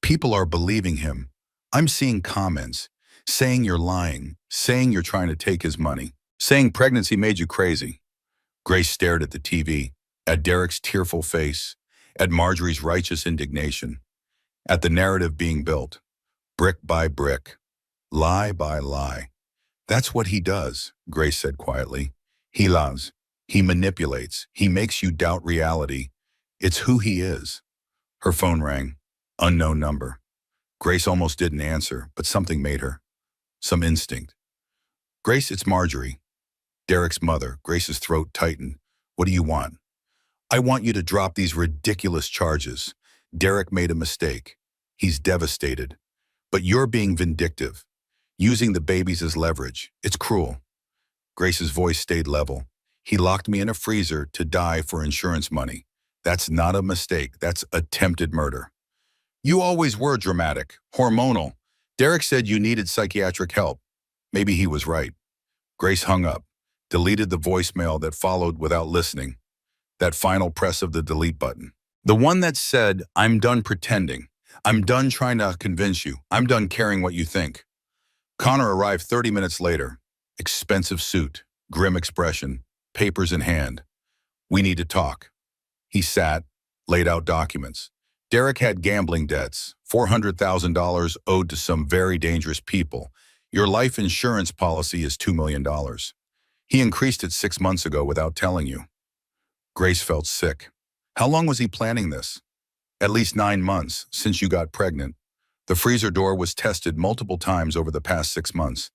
"People are believing him. I'm seeing comments, saying you're lying, saying you're trying to take his money, saying pregnancy made you crazy." Grace stared at the TV, at Derek's tearful face, at Marjorie's righteous indignation, at the narrative being built, brick by brick, lie by lie. "That's what he does," Grace said quietly. "He lies. He manipulates. He makes you doubt reality. It's who he is." Her phone rang. Unknown number. Grace almost didn't answer, but something made her. Some instinct. "Grace, it's Marjorie." Derek's mother. Grace's throat tightened. "What do you want?" "I want you to drop these ridiculous charges. Derek made a mistake. He's devastated. But you're being vindictive, using the babies as leverage. It's cruel." Grace's voice stayed level. "He locked me in a freezer to die for insurance money. That's not a mistake. That's attempted murder." "You always were dramatic, hormonal. Derek said you needed psychiatric help." Maybe he was right. Grace hung up, deleted the voicemail that followed without listening. That final press of the delete button. The one that said, "I'm done pretending. I'm done trying to convince you. I'm done caring what you think." Connor arrived 30 minutes later. Expensive suit, grim expression, papers in hand. "We need to talk." He sat, laid out documents. Derek had gambling debts, $400,000 owed to some very dangerous people. "Your life insurance policy is $2 million. He increased it 6 months ago without telling you." Grace felt sick. How long was he planning this? "At least 9 months, since you got pregnant." The freezer door was tested multiple times over the past 6 months.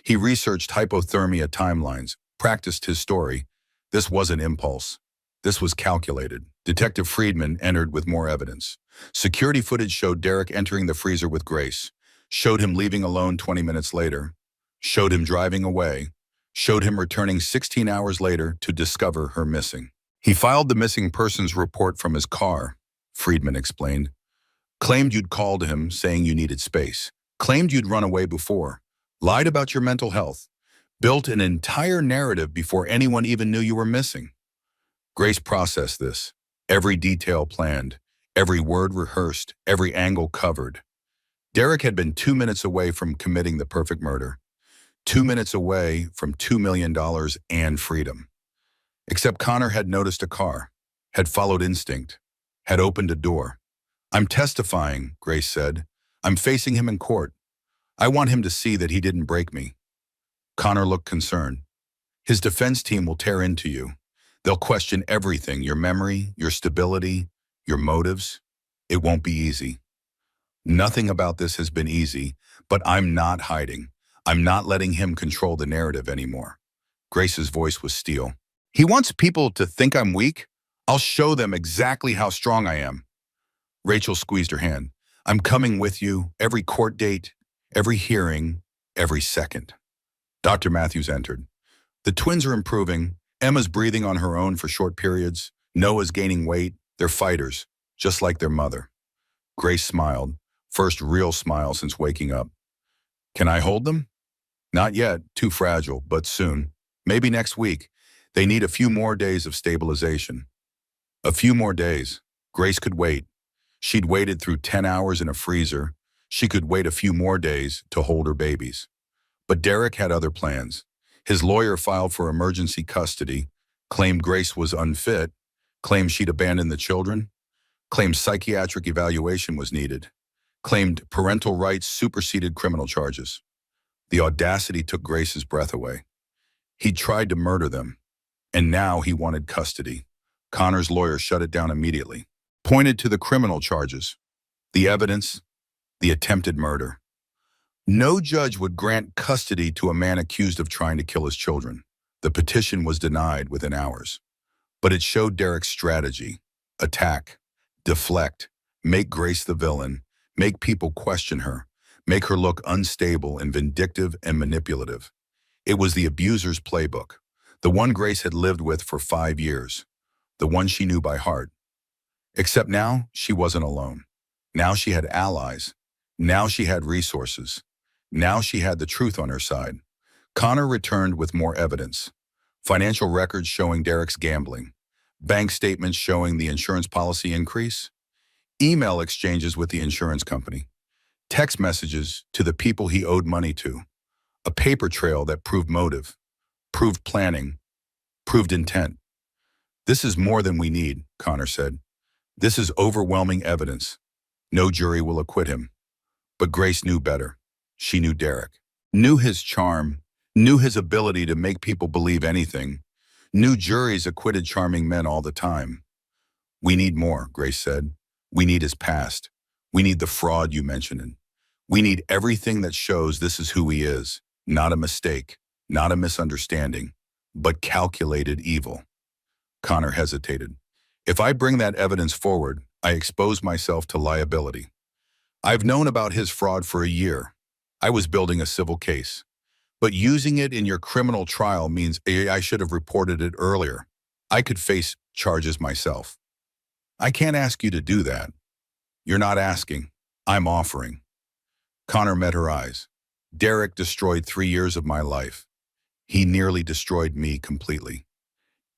He researched hypothermia timelines, practiced his story. This wasn't impulse. This was calculated. Detective Friedman entered with more evidence. Security footage showed Derek entering the freezer with Grace, showed him leaving alone 20 minutes later, showed him driving away, showed him returning 16 hours later to discover her missing. "He filed the missing persons report from his car," Friedman explained. "Claimed you'd called him saying you needed space. Claimed you'd run away before. Lied about your mental health. Built an entire narrative before anyone even knew you were missing." Grace processed this. Every detail planned, every word rehearsed, every angle covered. Derek had been 2 minutes away from committing the perfect murder. 2 minutes away from $2 million and freedom. Except Connor had noticed a car, had followed instinct, had opened a door. "I'm testifying," Grace said. "I'm facing him in court. I want him to see that he didn't break me." Connor looked concerned. "His defense team will tear into you. They'll question everything, your memory, your stability, your motives. It won't be easy." "Nothing about this has been easy, but I'm not hiding. I'm not letting him control the narrative anymore." Grace's voice was steel. "He wants people to think I'm weak? I'll show them exactly how strong I am." Rachel squeezed her hand. "I'm coming with you, every court date, every hearing, every second." Dr. Matthews entered. "The twins are improving. Emma's breathing on her own for short periods. Noah's gaining weight. They're fighters, just like their mother." Grace smiled, first real smile since waking up. "Can I hold them?" "Not yet, too fragile, but soon. Maybe next week. They need a few more days of stabilization. A few more days. Grace could wait. She'd waited through 10 hours in a freezer. She could wait a few more days to hold her babies. But Derek had other plans. His lawyer filed for emergency custody, claimed Grace was unfit, claimed she'd abandoned the children, claimed psychiatric evaluation was needed, claimed parental rights superseded criminal charges. The audacity took Grace's breath away. He'd tried to murder them, and now he wanted custody. Connor's lawyer shut it down immediately, pointed to the criminal charges, the evidence, the attempted murder. No judge would grant custody to a man accused of trying to kill his children. The petition was denied within hours. But it showed Derek's strategy: attack, deflect, make Grace the villain, make people question her, make her look unstable and vindictive and manipulative. It was the abuser's playbook, the one Grace had lived with for 5 years, the one she knew by heart. Except now, she wasn't alone. Now she had allies. Now she had resources. Now she had the truth on her side. Connor returned with more evidence. Financial records showing Derek's gambling. Bank statements showing the insurance policy increase. Email exchanges with the insurance company. Text messages to the people he owed money to. A paper trail that proved motive, proved planning, proved intent. "This is more than we need," Connor said. "This is overwhelming evidence. No jury will acquit him." But Grace knew better. She knew Derek, knew his charm, knew his ability to make people believe anything, knew juries acquitted charming men all the time. "We need more," Grace said. "We need his past. We need the fraud you mentioned. We need everything that shows this is who he is, not a mistake, not a misunderstanding, but calculated evil." Connor hesitated. "If I bring that evidence forward, I expose myself to liability. I've known about his fraud for a year. I was building a civil case. But using it in your criminal trial means I should have reported it earlier. I could face charges myself." "I can't ask you to do that." "You're not asking. I'm offering." Connor met her eyes. "Derek destroyed 3 years of my life. He nearly destroyed me completely.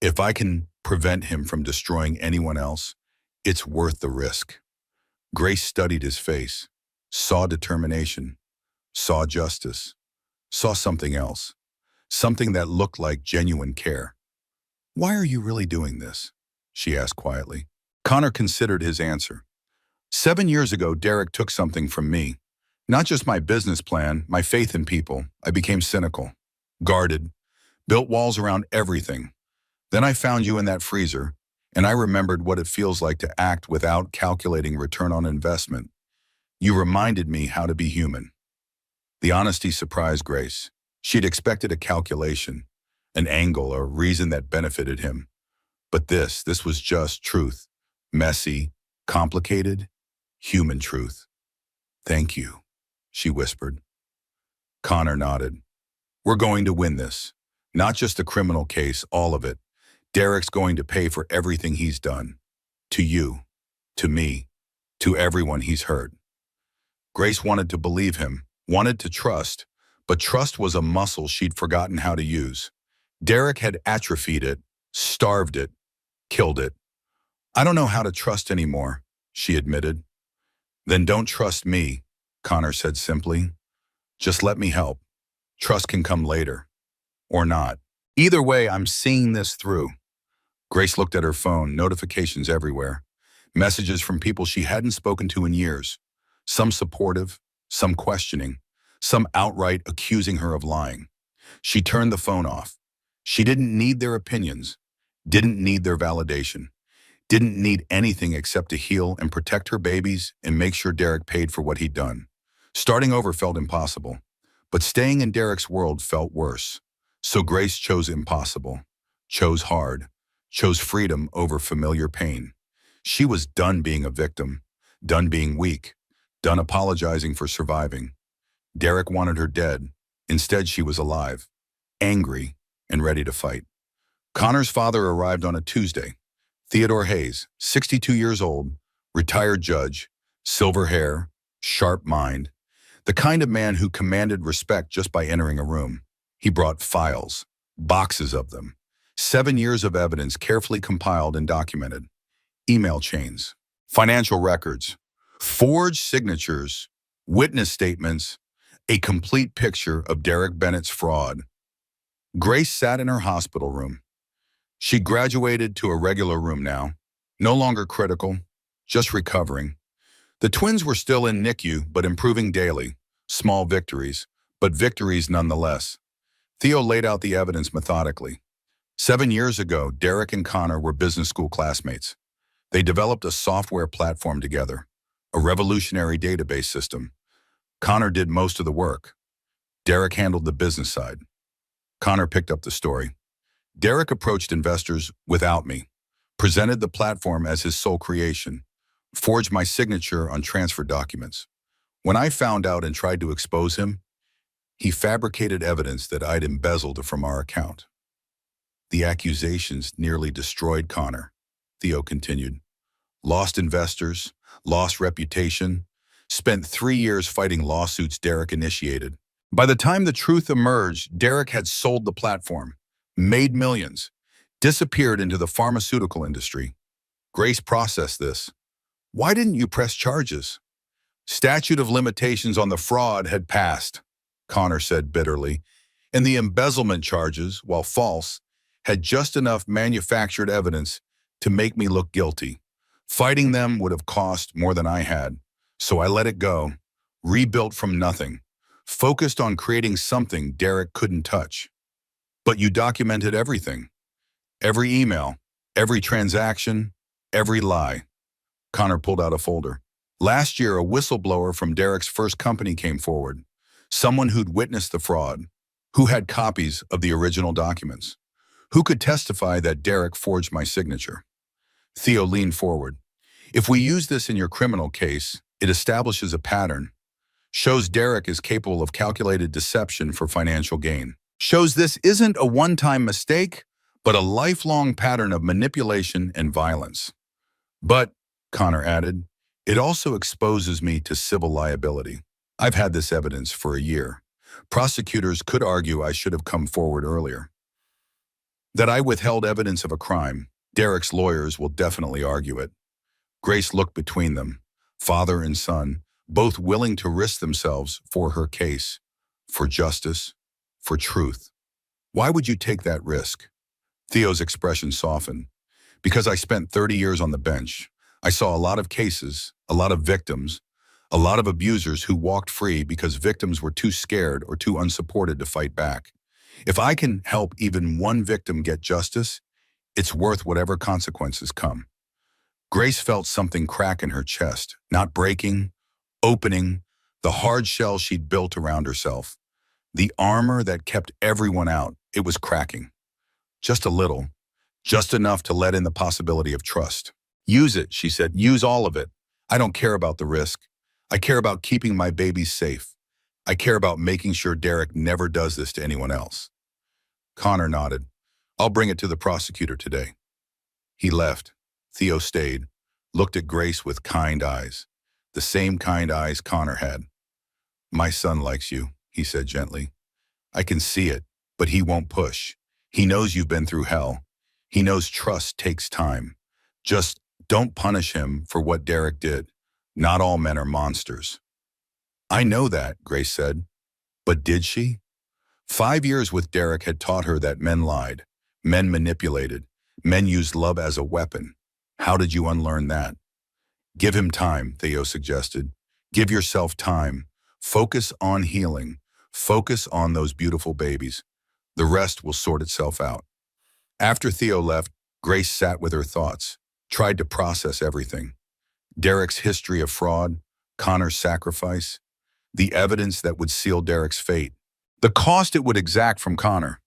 If I can prevent him from destroying anyone else, it's worth the risk." Grace studied his face, saw determination, saw justice, saw something else, something that looked like genuine care. "Why are you really doing this?" she asked quietly. Connor considered his answer. 7 years ago, Derek took something from me. Not just my business plan, my faith in people. I became cynical, guarded, built walls around everything. Then I found you in that freezer, and I remembered what it feels like to act without calculating return on investment. You reminded me how to be human. The honesty surprised Grace. She'd expected a calculation, an angle, a reason that benefited him. But this was just truth. Messy, complicated, human truth. "Thank you," she whispered. Connor nodded. "We're going to win this. Not just the criminal case, all of it. Derek's going to pay for everything he's done. To you, to me, to everyone he's hurt." Grace wanted to believe him, wanted to trust, but trust was a muscle she'd forgotten how to use. Derek had atrophied it, starved it, killed it. "I don't know how to trust anymore," she admitted. "Then don't trust me," Connor said simply. "Just let me help. Trust can come later. Or not. Either way, I'm seeing this through." Grace looked at her phone, notifications everywhere. Messages from people she hadn't spoken to in years. Some supportive, some questioning, some outright accusing her of lying. She turned the phone off. She didn't need their opinions, didn't need their validation, didn't need anything except to heal and protect her babies and make sure Derek paid for what he'd done. Starting over felt impossible, but staying in Derek's world felt worse. So Grace chose impossible, chose hard, chose freedom over familiar pain. She was done being a victim, done being weak, done apologizing for surviving. Derek wanted her dead. Instead, she was alive, angry, and ready to fight. Connor's father arrived on a Tuesday. Theodore Hayes, 62 years old, retired judge, silver hair, sharp mind, the kind of man who commanded respect just by entering a room. He brought files, boxes of them, 7 years of evidence carefully compiled and documented. Email chains, financial records, forged signatures, witness statements, a complete picture of Derek Bennett's fraud. Grace sat in her hospital room. She graduated to a regular room now, no longer critical, just recovering. The twins were still in NICU, but improving daily. Small victories, but victories nonetheless. Theo laid out the evidence methodically. 7 years ago, Derek and Connor were business school classmates. They developed a software platform together, a revolutionary database system. Connor did most of the work. Derek handled the business side. Connor picked up the story. Derek approached investors without me, presented the platform as his sole creation, forged my signature on transfer documents. When I found out and tried to expose him, he fabricated evidence that I'd embezzled from our account. The accusations nearly destroyed Connor, Theo continued. Lost investors, lost reputation, spent 3 years fighting lawsuits Derek initiated. By the time the truth emerged, Derek had sold the platform, made millions, disappeared into the pharmaceutical industry. Grace processed this. Why didn't you press charges? Statute of limitations on the fraud had passed, Connor said bitterly, and the embezzlement charges, while false, had just enough manufactured evidence to make me look guilty. Fighting them would have cost more than I had, so I let it go, rebuilt from nothing, focused on creating something Derek couldn't touch. But you documented everything. Every email, every transaction, every lie. Connor pulled out a folder. Last year, a whistleblower from Derek's first company came forward, someone who'd witnessed the fraud, who had copies of the original documents, who could testify that Derek forged my signature. Theo leaned forward. If we use this in your criminal case, it establishes a pattern, shows Derek is capable of calculated deception for financial gain, shows this isn't a one-time mistake, but a lifelong pattern of manipulation and violence. But, Connor added, it also exposes me to civil liability. I've had this evidence for a year. Prosecutors could argue I should have come forward earlier. That I withheld evidence of a crime, Derek's lawyers will definitely argue it. Grace looked between them, father and son, both willing to risk themselves for her case, for justice, for truth. Why would you take that risk? Theo's expression softened. Because I spent 30 years on the bench. I saw a lot of cases, a lot of victims, a lot of abusers who walked free because victims were too scared or too unsupported to fight back. If I can help even one victim get justice, it's worth whatever consequences come. Grace felt something crack in her chest, not breaking, opening, the hard shell she'd built around herself. The armor that kept everyone out, it was cracking. Just a little, just enough to let in the possibility of trust. Use it, she said, use all of it. I don't care about the risk. I care about keeping my babies safe. I care about making sure Derek never does this to anyone else. Connor nodded. I'll bring it to the prosecutor today. He left. Theo stayed, looked at Grace with kind eyes, the same kind eyes Connor had. My son likes you, he said gently. I can see it, but he won't push. He knows you've been through hell. He knows trust takes time. Just don't punish him for what Derek did. Not all men are monsters. I know that, Grace said. But did she? 5 years with Derek had taught her that men lied, men manipulated, men used love as a weapon. How did you unlearn that? Give him time, Theo suggested. Give yourself time. Focus on healing. Focus on those beautiful babies. The rest will sort itself out. After Theo left, Grace sat with her thoughts, tried to process everything. Derek's history of fraud, Connor's sacrifice, the evidence that would seal Derek's fate, the cost it would exact from Connor.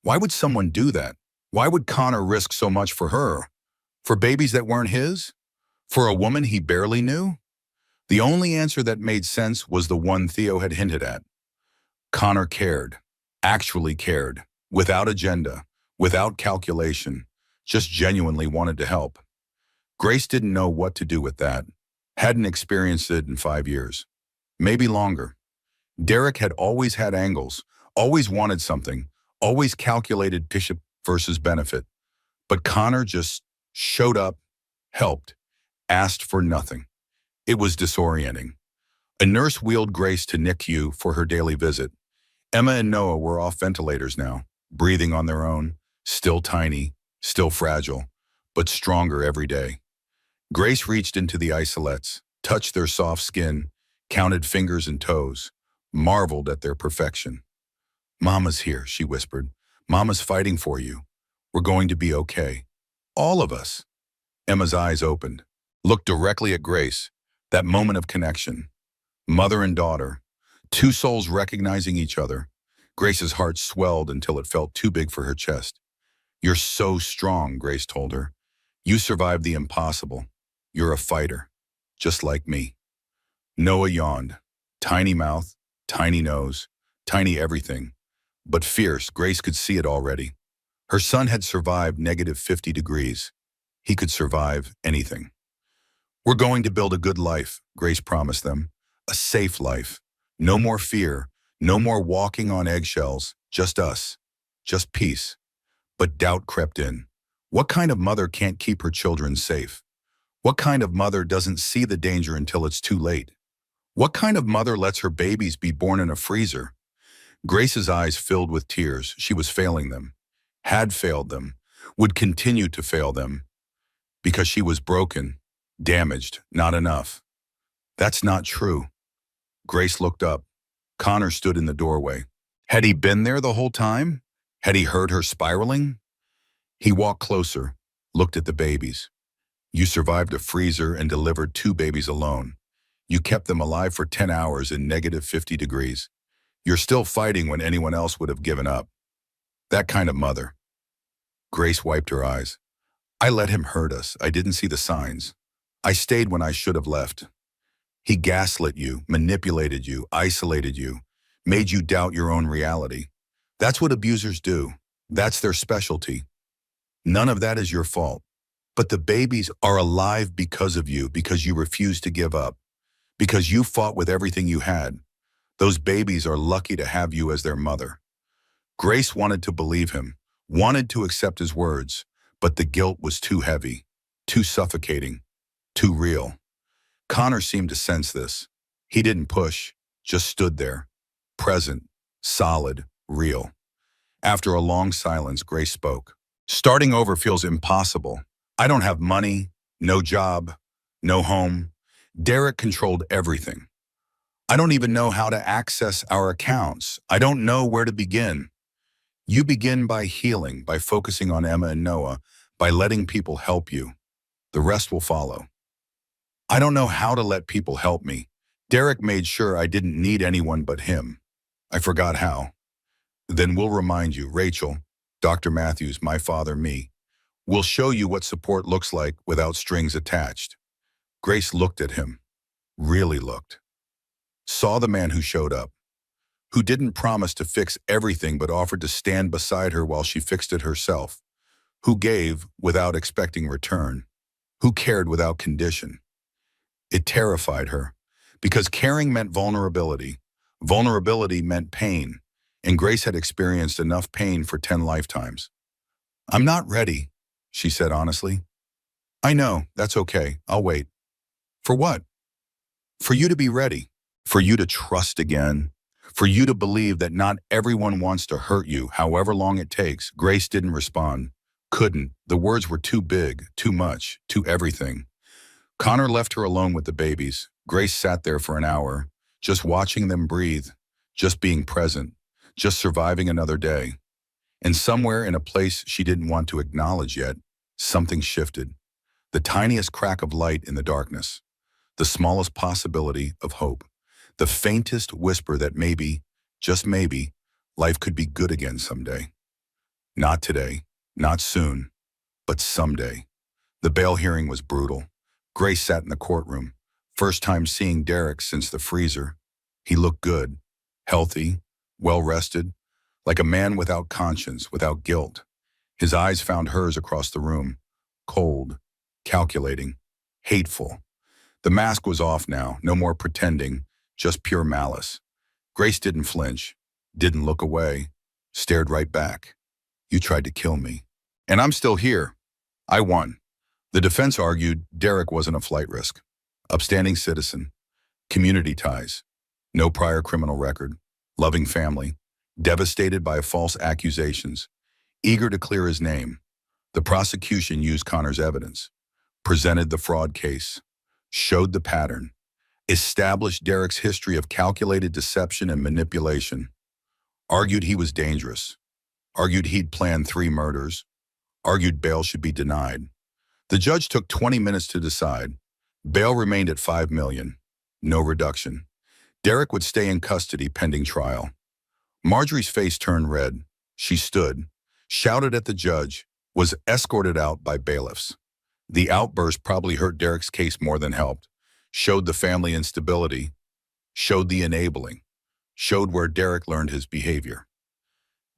Why would someone do that? Why would Connor risk so much for her? For babies that weren't his? For a woman he barely knew? The only answer that made sense was the one Theo had hinted at. Connor cared, actually cared, without agenda, without calculation, just genuinely wanted to help. Grace didn't know what to do with that, hadn't experienced it in 5 years, maybe longer. Derek had always had angles, always wanted something, always calculated versus benefit. But Connor just showed up, helped, asked for nothing. It was disorienting. A nurse wheeled Grace to NICU for her daily visit. Emma and Noah were off ventilators now, breathing on their own, still tiny, still fragile, but stronger every day. Grace reached into the isolettes, touched their soft skin, counted fingers and toes, marveled at their perfection. "Mama's here," she whispered. "Mama's fighting for you. We're going to be okay. All of us." Emma's eyes opened, looked directly at Grace, that moment of connection. Mother and daughter, two souls recognizing each other. Grace's heart swelled until it felt too big for her chest. "You're so strong," Grace told her. "You survived the impossible. You're a fighter, just like me." Noah yawned. Tiny mouth, tiny nose, tiny everything. But fierce, Grace could see it already. Her son had survived -50 degrees. He could survive anything. "We're going to build a good life," Grace promised them. "A safe life. No more fear, no more walking on eggshells, just us, just peace." But doubt crept in. What kind of mother can't keep her children safe? What kind of mother doesn't see the danger until it's too late? What kind of mother lets her babies be born in a freezer? Grace's eyes filled with tears. She was failing them, had failed them, would continue to fail them, because she was broken, damaged, not enough. "That's not true." Grace looked up. Connor stood in the doorway. Had he been there the whole time? Had he heard her spiraling? He walked closer, looked at the babies. "You survived a freezer and delivered 2 babies alone. You kept them alive for 10 hours in -50 degrees. You're still fighting when anyone else would have given up. That kind of mother." Grace wiped her eyes. "I let him hurt us. I didn't see the signs. I stayed when I should have left. He gaslit you, manipulated you, isolated you, made you doubt your own reality. That's what abusers do. That's their specialty. None of that is your fault. But the babies are alive because of you, because you refused to give up, because you fought with everything you had. Those babies are lucky to have you as their mother." Grace wanted to believe him, wanted to accept his words, but the guilt was too heavy, too suffocating, too real. Connor seemed to sense this. He didn't push, just stood there, present, solid, real. After a long silence, Grace spoke. "Starting over feels impossible. I don't have money, no job, no home. Derek controlled everything. I don't even know how to access our accounts. I don't know where to begin." "You begin by healing, by focusing on Emma and Noah, by letting people help you. The rest will follow." "I don't know how to let people help me. Derek made sure I didn't need anyone but him. I forgot how." "Then we'll remind you, Rachel, Dr. Matthews, my father, me. We'll show you what support looks like without strings attached." Grace looked at him, really looked. Saw the man who showed up, who didn't promise to fix everything but offered to stand beside her while she fixed it herself, who gave without expecting return, who cared without condition. It terrified her, because caring meant vulnerability. Vulnerability meant pain, and Grace had experienced enough pain for 10 lifetimes. "I'm not ready," she said honestly. "I know, that's okay, I'll wait." "For what?" "For you to be ready. For you to trust again. For you to believe that not everyone wants to hurt you, however long it takes." Grace didn't respond. Couldn't. The words were too big, too much, too everything. Connor left her alone with the babies. Grace sat there for an hour, just watching them breathe, just being present, just surviving another day. And somewhere in a place she didn't want to acknowledge yet, something shifted. The tiniest crack of light in the darkness. The smallest possibility of hope. The faintest whisper that maybe, just maybe, life could be good again someday. Not today, not soon, but someday. The bail hearing was brutal. Grace sat in the courtroom, first time seeing Derek since the freezer. He looked good, healthy, well-rested, like a man without conscience, without guilt. His eyes found hers across the room, cold, calculating, hateful. The mask was off now, no more pretending, just pure malice. Grace didn't flinch, didn't look away, stared right back. You tried to kill me. And I'm still here. I won. The defense argued Derek wasn't a flight risk. Upstanding citizen, community ties, no prior criminal record, loving family, devastated by false accusations, eager to clear his name. The prosecution used Connor's evidence, presented the fraud case, showed the pattern, established Derek's history of calculated deception and manipulation, argued he was dangerous, argued he'd planned 3 murders, argued bail should be denied. The judge took 20 minutes to decide. Bail remained at $5 million, no reduction. Derek would stay in custody pending trial. Marjorie's face turned red. She stood, shouted at the judge, was escorted out by bailiffs. The outburst probably hurt Derek's case more than helped, showed the family instability, showed the enabling, showed where Derek learned his behavior.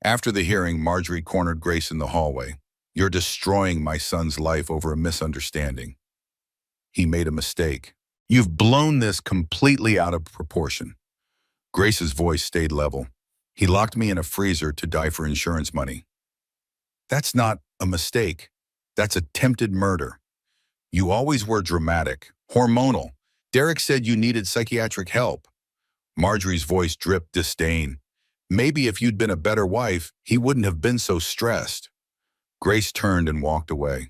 After the hearing, Marjorie cornered Grace in the hallway. You're destroying my son's life over a misunderstanding. He made a mistake. You've blown this completely out of proportion. Grace's voice stayed level. He locked me in a freezer to die for insurance money. That's not a mistake. That's attempted murder. You always were dramatic, hormonal. Derek said you needed psychiatric help. Marjorie's voice dripped disdain. Maybe if you'd been a better wife, he wouldn't have been so stressed. Grace turned and walked away.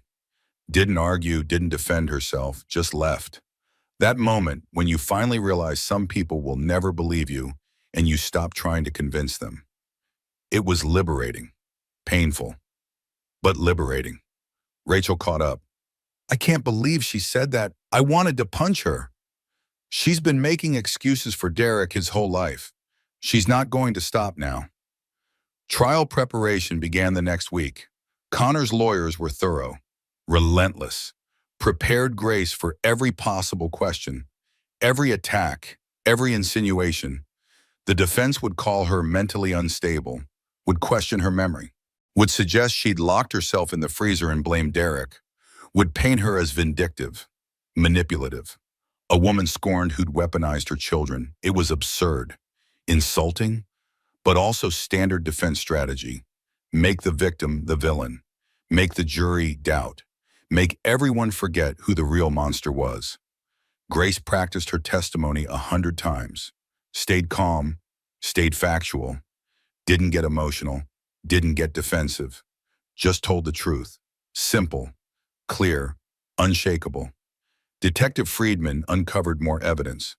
Didn't argue, didn't defend herself, just left. That moment when you finally realize some people will never believe you and you stop trying to convince them. It was liberating, painful, but liberating. Rachel caught up. I can't believe she said that. I wanted to punch her. She's been making excuses for Derek his whole life. She's not going to stop now. Trial preparation began the next week. Connor's lawyers were thorough, relentless, prepared Grace for every possible question, every attack, every insinuation. The defense would call her mentally unstable, would question her memory, would suggest she'd locked herself in the freezer and blamed Derek, would paint her as vindictive, manipulative, a woman scorned who'd weaponized her children. It was absurd, insulting, but also standard defense strategy. Make the victim the villain. Make the jury doubt. Make everyone forget who the real monster was. Grace practiced her testimony 100 times. Stayed calm, stayed factual, didn't get emotional, didn't get defensive. Just told the truth. Simple, clear, unshakable. Detective Friedman uncovered more evidence.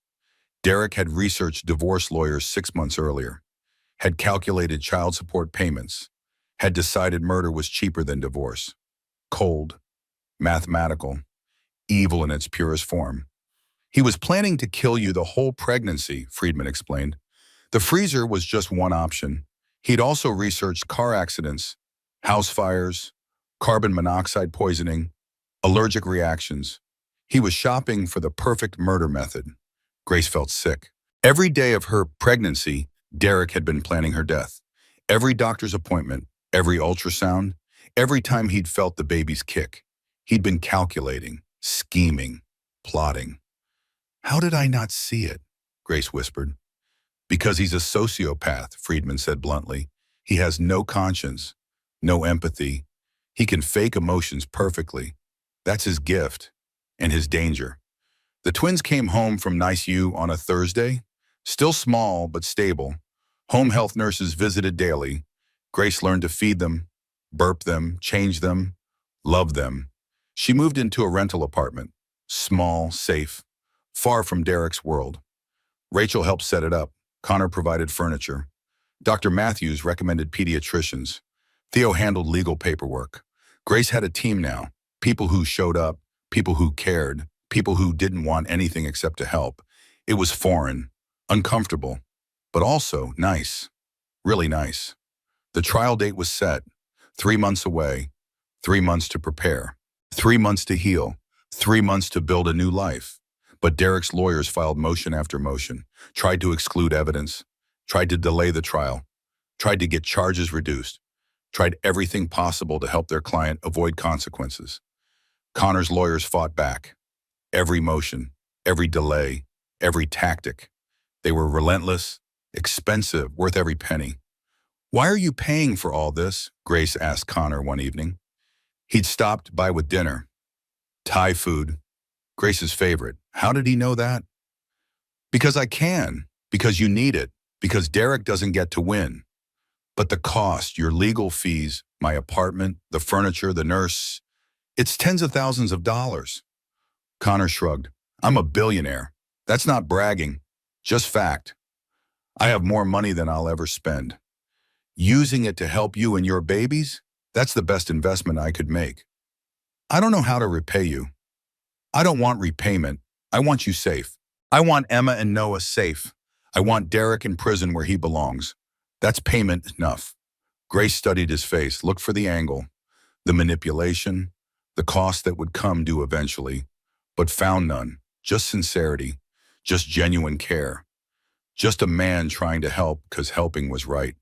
Derek had researched divorce lawyers 6 months earlier, had calculated child support payments, had decided murder was cheaper than divorce. Cold, mathematical, evil in its purest form. He was planning to kill you the whole pregnancy, Friedman explained. The freezer was just one option. He'd also researched car accidents, house fires, carbon monoxide poisoning, allergic reactions. He was shopping for the perfect murder method. Grace felt sick. Every day of her pregnancy, Derek had been planning her death. Every doctor's appointment, every ultrasound, every time he'd felt the baby's kick. He'd been calculating, scheming, plotting. How did I not see it? Grace whispered. Because he's a sociopath, Friedman said bluntly. He has no conscience, no empathy. He can fake emotions perfectly. That's his gift and his danger. The twins came home from NICU on a Thursday, still small but stable. Home health nurses visited daily. Grace learned to feed them, burp them, change them, love them. She moved into a rental apartment, small, safe, far from Derek's world. Rachel helped set it up. Connor provided furniture. Dr. Matthews recommended pediatricians. Theo handled legal paperwork. Grace had a team now, people who showed up, people who cared, people who didn't want anything except to help. It was foreign, uncomfortable, but also nice, really nice. The trial date was set, 3 months away, 3 months to prepare, 3 months to heal, 3 months to build a new life. But Derek's lawyers filed motion after motion, tried to exclude evidence, tried to delay the trial, tried to get charges reduced, tried everything possible to help their client avoid consequences. Connor's lawyers fought back. Every motion, every delay, every tactic. They were relentless, expensive, worth every penny. "Why are you paying for all this?" Grace asked Connor one evening. He'd stopped by with dinner. Thai food, Grace's favorite. How did he know that? "Because I can. Because you need it. Because Derek doesn't get to win. But the cost, your legal fees, my apartment, the furniture, the nurse, it's tens of thousands of dollars." Connor shrugged. "I'm a billionaire. That's not bragging. Just fact. I have more money than I'll ever spend. Using it to help you and your babies? That's the best investment I could make. I don't know how to repay you. I don't want repayment. I want you safe. I want Emma and Noah safe. I want Derek in prison where he belongs. That's payment enough." Grace studied his face, looked for the angle, the manipulation, the cost that would come due eventually, but found none. Just sincerity, just genuine care, just a man trying to help because helping was right.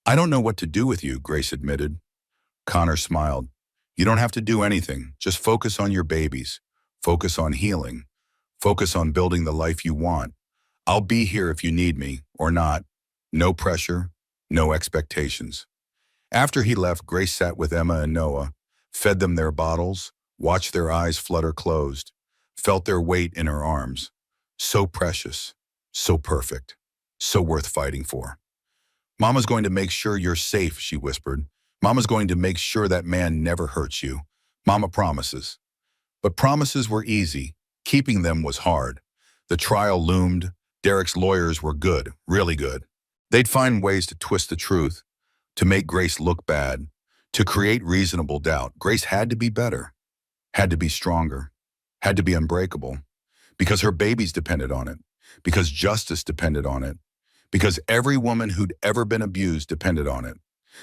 "I don't know what to do with you," Grace admitted. Connor smiled. "You don't have to do anything. Just focus on your babies. Focus on healing. Focus on building the life you want. I'll be here if you need me, or not. No pressure, no expectations." After he left, Grace sat with Emma and Noah, fed them their bottles, watched their eyes flutter closed, felt their weight in her arms. So precious, so perfect, so worth fighting for. "Mama's going to make sure you're safe," she whispered. "Mama's going to make sure that man never hurts you. Mama promises." But promises were easy. Keeping them was hard. The trial loomed. Derek's lawyers were good, really good. They'd find ways to twist the truth, to make Grace look bad, to create reasonable doubt. Grace had to be better, had to be stronger, had to be unbreakable, because her babies depended on it, because justice depended on it, because every woman who'd ever been abused depended on it.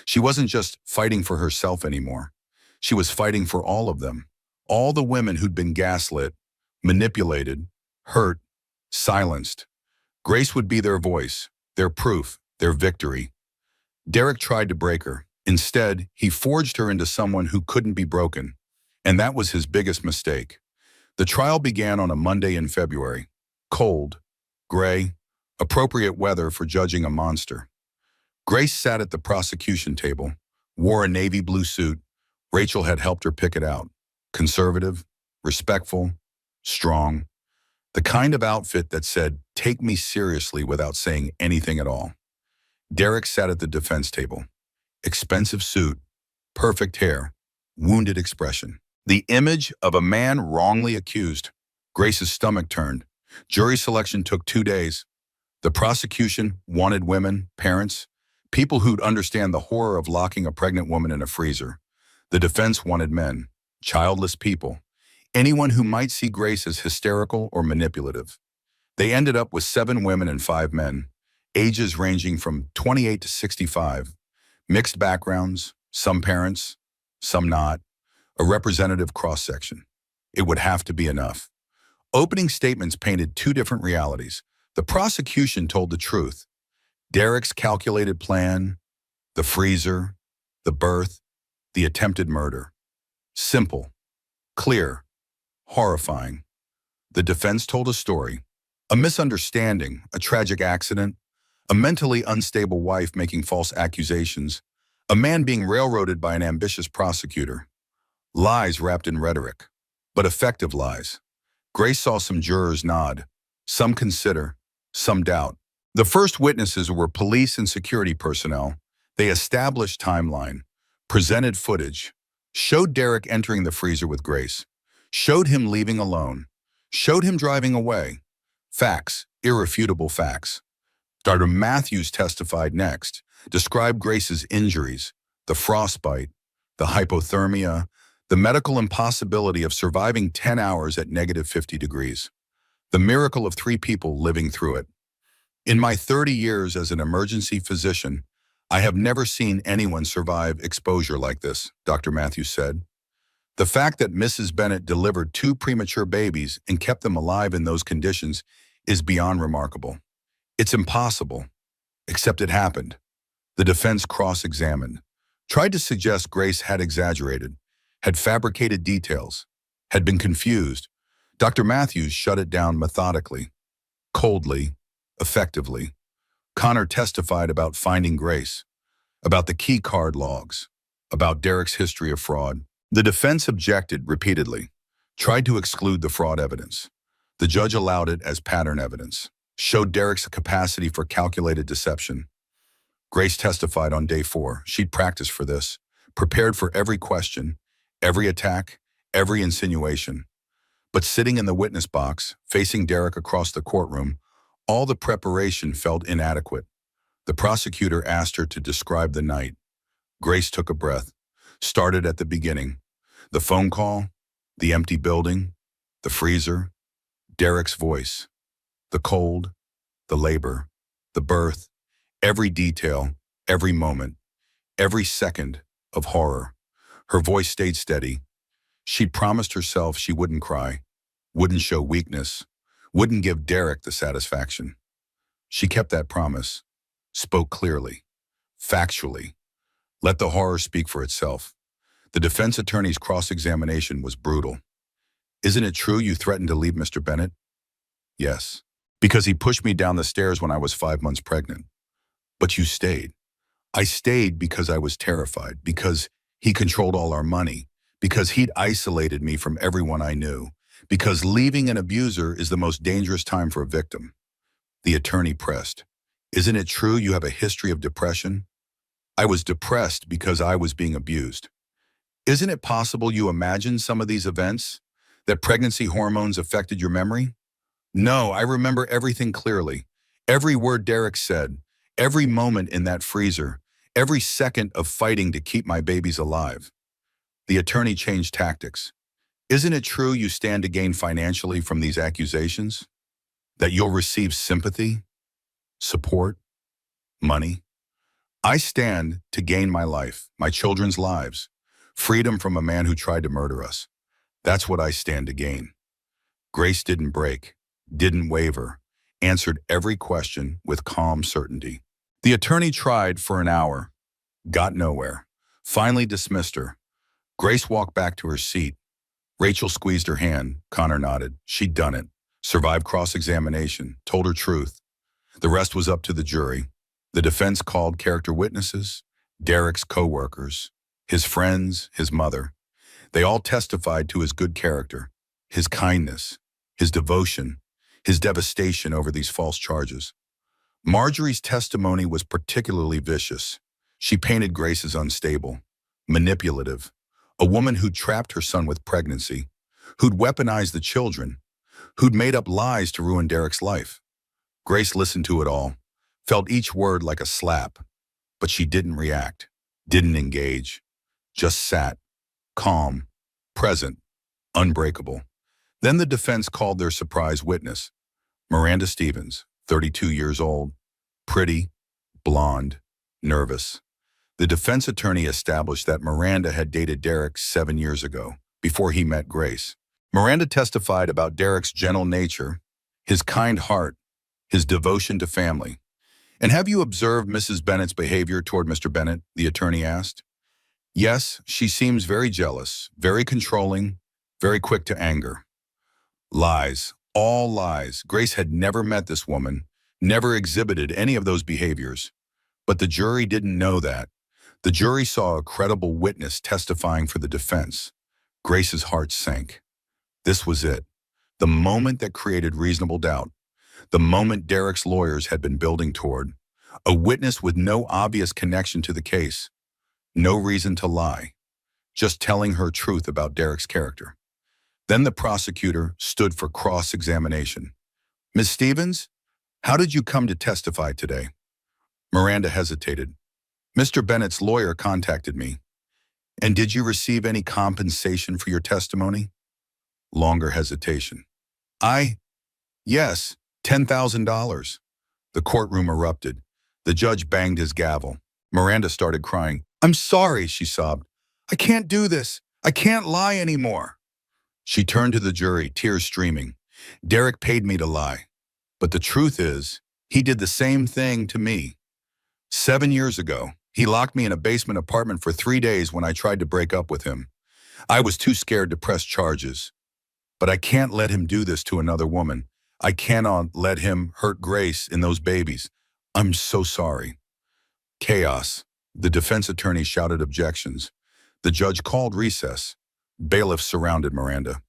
She wasn't just fighting for herself anymore. She was fighting for all of them, all the women who'd been gaslit, manipulated, hurt, silenced. Grace would be their voice, their proof, their victory. Derek tried to break her. Instead, he forged her into someone who couldn't be broken. And that was his biggest mistake. The trial began on a Monday in February. Cold, gray, appropriate weather for judging a monster. Grace sat at the prosecution table, wore a navy blue suit. Rachel had helped her pick it out. Conservative, respectful, strong. The kind of outfit that said, "Take me seriously," without saying anything at all. Derek sat at the defense table. Expensive suit, perfect hair, wounded expression. The image of a man wrongly accused. Grace's stomach turned. Jury selection took 2 days. The prosecution wanted women, parents, people who'd understand the horror of locking a pregnant woman in a freezer. The defense wanted men, childless people, anyone who might see Grace as hysterical or manipulative. They ended up with 7 women and 5 men, ages ranging from 28 to 65, mixed backgrounds, some parents, some not, a representative cross-section. It would have to be enough. Opening statements painted 2 different realities. The prosecution told the truth. Derek's calculated plan, the freezer, the birth, the attempted murder. Simple, clear, horrifying. The defense told a story. A misunderstanding, a tragic accident, a mentally unstable wife making false accusations, a man being railroaded by an ambitious prosecutor. Lies wrapped in rhetoric, but effective lies. Grace saw some jurors nod, some consider, some doubt. The first witnesses were police and security personnel. They established timeline, presented footage, showed Derek entering the freezer with Grace, showed him leaving alone, showed him driving away. Facts, irrefutable facts. Dr. Matthews testified next, described Grace's injuries, the frostbite, the hypothermia, the medical impossibility of surviving 10 hours at -50 degrees, the miracle of 3 people living through it. "In my 30 years as an emergency physician, I have never seen anyone survive exposure like this," Dr. Matthews said. "The fact that Mrs. Bennett delivered 2 premature babies and kept them alive in those conditions is beyond remarkable. It's impossible, except it happened." The defense cross-examined, tried to suggest Grace had exaggerated, had fabricated details, had been confused. Dr. Matthews shut it down methodically, coldly, effectively. Connor testified about finding Grace. about the key card logs, about Derek's history of fraud. The defense objected repeatedly, tried to exclude the fraud evidence. The judge allowed it as pattern evidence, showed Derek's capacity for calculated deception. Grace testified on day 4. She'd practiced for this, prepared for every question, every attack, every insinuation. But sitting in the witness box, facing Derek across the courtroom, all the preparation felt inadequate. The prosecutor asked her to describe the night. Grace took a breath, started at the beginning. The phone call, the empty building, the freezer, Derek's voice, the cold, the labor, the birth, every detail, every moment, every second of horror. Her voice stayed steady. She'd promised herself she wouldn't cry, wouldn't show weakness, wouldn't give Derek the satisfaction. She kept that promise, spoke clearly, factually, let the horror speak for itself. The defense attorney's cross-examination was brutal. Isn't it true you threatened to leave Mr. Bennett? Yes, because he pushed me down the stairs when I was 5 months pregnant. But you stayed. I stayed because I was terrified, because he controlled all our money, because he'd isolated me from everyone I knew, because leaving an abuser is the most dangerous time for a victim. The attorney pressed. Isn't it true you have a history of depression? I was depressed because I was being abused. Isn't it possible you imagined some of these events? That pregnancy hormones affected your memory? No, I remember everything clearly. Every word Derek said, every moment in that freezer, every second of fighting to keep my babies alive. The attorney changed tactics. Isn't it true you stand to gain financially from these accusations? That you'll receive sympathy, support, money? I stand to gain my life, my children's lives, freedom from a man who tried to murder us. That's what I stand to gain. Grace didn't break, didn't waver, answered every question with calm certainty. The attorney tried for an hour, got nowhere, finally dismissed her. Grace walked back to her seat. Rachel squeezed her hand. Connor nodded. She'd done it. Survived cross-examination, told her truth. The rest was up to the jury. The defense called character witnesses, Derek's co-workers, his friends, his mother. They all testified to his good character, his kindness, his devotion, his devastation over these false charges. Marjorie's testimony was particularly vicious. She painted Grace as unstable, manipulative, a woman who'd trapped her son with pregnancy, who'd weaponized the children, who'd made up lies to ruin Derek's life. Grace listened to it all, felt each word like a slap, but she didn't react, didn't engage, just sat, calm, present, unbreakable. Then the defense called their surprise witness, Miranda Stevens, 32 years old, pretty, blonde, nervous. The defense attorney established that Miranda had dated Derek 7 years ago, before he met Grace. Miranda testified about Derek's gentle nature, his kind heart, his devotion to family. And have you observed Mrs. Bennett's behavior toward Mr. Bennett? The attorney asked. Yes, she seems very jealous, very controlling, very quick to anger. Lies, all lies. Grace had never met this woman, never exhibited any of those behaviors. But the jury didn't know that. The jury saw a credible witness testifying for the defense. Grace's heart sank. This was it. The moment that created reasonable doubt. The moment Derek's lawyers had been building toward. A witness with no obvious connection to the case. No reason to lie. Just telling her truth about Derek's character. Then the prosecutor stood for cross-examination. Ms. Stevens, how did you come to testify today? Miranda hesitated. Mr. Bennett's lawyer contacted me. And did you receive any compensation for your testimony? Longer hesitation. Yes, $10,000. The courtroom erupted. The judge banged his gavel. Miranda started crying. I'm sorry, she sobbed. I can't do this. I can't lie anymore. She turned to the jury, tears streaming. Derek paid me to lie. But the truth is, he did the same thing to me. 7 years ago, he locked me in a basement apartment for 3 days when I tried to break up with him. I was too scared to press charges. But I can't let him do this to another woman. I cannot let him hurt Grace and those babies. I'm so sorry. Chaos. The defense attorney shouted objections. The judge called recess. Bailiffs surrounded Miranda.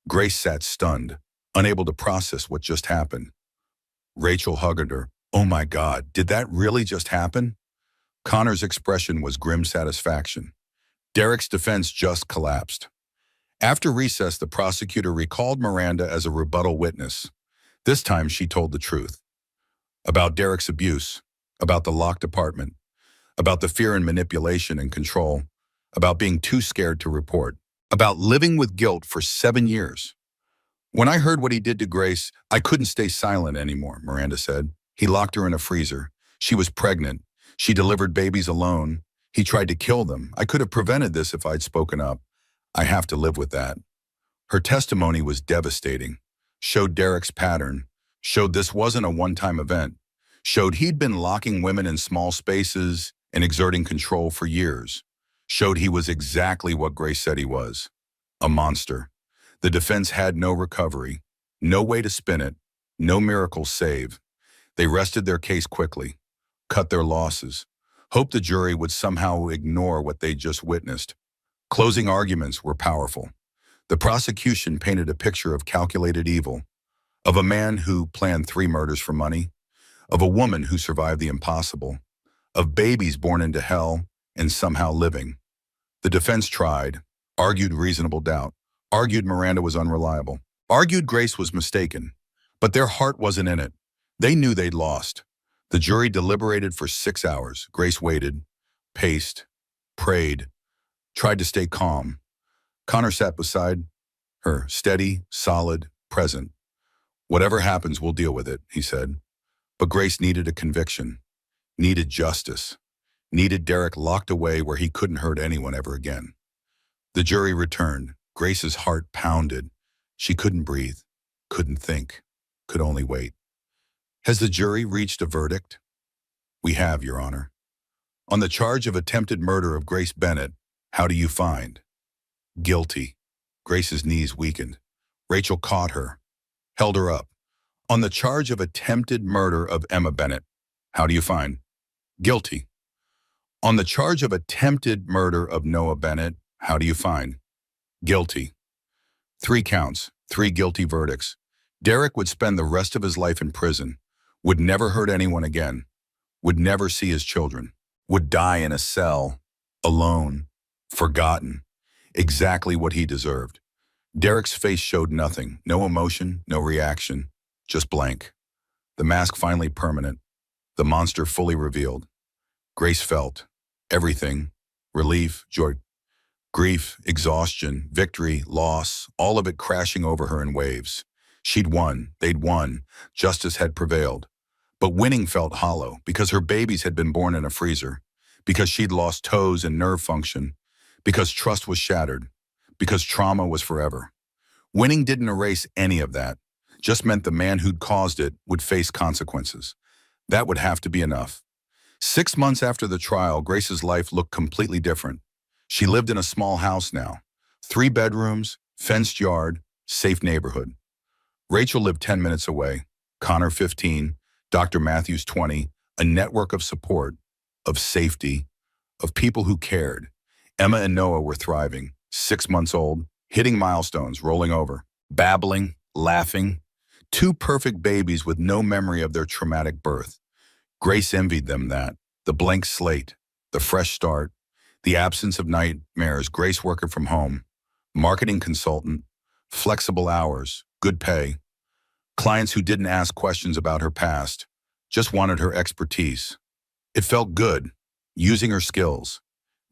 Grace sat stunned, unable to process what just happened. Rachel hugged her. Oh my God, did that really just happen? Connor's expression was grim satisfaction. Derek's defense just collapsed. After recess, the prosecutor recalled Miranda as a rebuttal witness. This time she told the truth. About Derek's abuse, about the locked apartment, about the fear and manipulation and control, about being too scared to report, about living with guilt for 7 years. When I heard what he did to Grace, I couldn't stay silent anymore, Miranda said. He locked her in a freezer. She was pregnant. She delivered babies alone. He tried to kill them. I could have prevented this if I'd spoken up. I have to live with that. Her testimony was devastating. Showed Derek's pattern. Showed this wasn't a one-time event. Showed he'd been locking women in small spaces and exerting control for years. Showed he was exactly what Grace said he was. A monster. The defense had no recovery, no way to spin it, no miracle save. They rested their case quickly, cut their losses, hoped the jury would somehow ignore what they just witnessed. Closing arguments were powerful. The prosecution painted a picture of calculated evil, of a man who planned 3 murders for money, of a woman who survived the impossible, of babies born into hell and somehow living. The defense tried, argued reasonable doubt, argued Miranda was unreliable, argued Grace was mistaken, but their heart wasn't in it. They knew they'd lost. The jury deliberated for 6 hours. Grace waited, paced, prayed, tried to stay calm. Connor sat beside her, steady, solid, present. Whatever happens, we'll deal with it, he said. But Grace needed a conviction, needed justice, needed Derek locked away where he couldn't hurt anyone ever again. The jury returned. Grace's heart pounded. She couldn't breathe, couldn't think, could only wait. Has the jury reached a verdict? We have, Your Honor. On the charge of attempted murder of Grace Bennett, how do you find? Guilty. Grace's knees weakened. Rachel caught her, held her up. On the charge of attempted murder of Emma Bennett, how do you find? Guilty. On the charge of attempted murder of Noah Bennett, how do you find? Guilty. 3 counts, 3 guilty verdicts. Derek would spend the rest of his life in prison, would never hurt anyone again, would never see his children, would die in a cell, alone, forgotten, exactly what he deserved. Derek's face showed nothing, no emotion, no reaction, just blank. The mask finally permanent, the monster fully revealed. Grace felt everything, relief, joy, grief, exhaustion, victory, loss, all of it crashing over her in waves. She'd won, they'd won, justice had prevailed. But winning felt hollow because her babies had been born in a freezer, because she'd lost toes and nerve function, because trust was shattered, because trauma was forever. Winning didn't erase any of that, just meant the man who'd caused it would face consequences. That would have to be enough. 6 months after the trial, Grace's life looked completely different. She lived in a small house now. 3 bedrooms, fenced yard, safe neighborhood. Rachel lived 10 minutes away. Connor 15, Dr. Matthews 20, a network of support, of safety, of people who cared. Emma and Noah were thriving, 6 months old, hitting milestones, rolling over, babbling, laughing. 2 perfect babies with no memory of their traumatic birth. Grace envied them that. The blank slate, the fresh start, the absence of nightmares. Grace working from home, marketing consultant, flexible hours, good pay. Clients who didn't ask questions about her past, just wanted her expertise. It felt good, using her skills,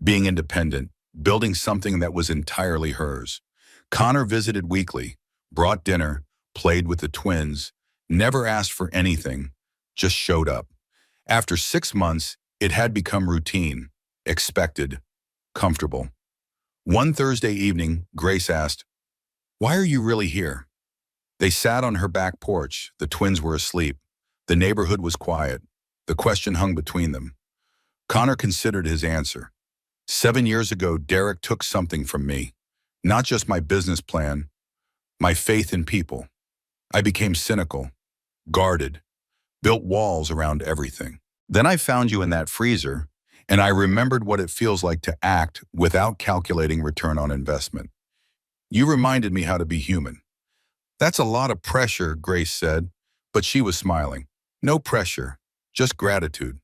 being independent, building something that was entirely hers. Connor visited weekly, brought dinner, played with the twins, never asked for anything, just showed up. After 6 months, it had become routine, expected, comfortable. One Thursday evening, Grace asked, "Why are you really here?" They sat on her back porch. The twins were asleep. The neighborhood was quiet. The question hung between them. Connor considered his answer. 7 years ago, Derek took something from me. Not just my business plan, my faith in people. I became cynical, guarded, built walls around everything. Then I found you in that freezer, And I remembered what it feels like to act without calculating return on investment. You reminded me how to be human. That's a lot of pressure, Grace said, but she was smiling. No pressure, just gratitude.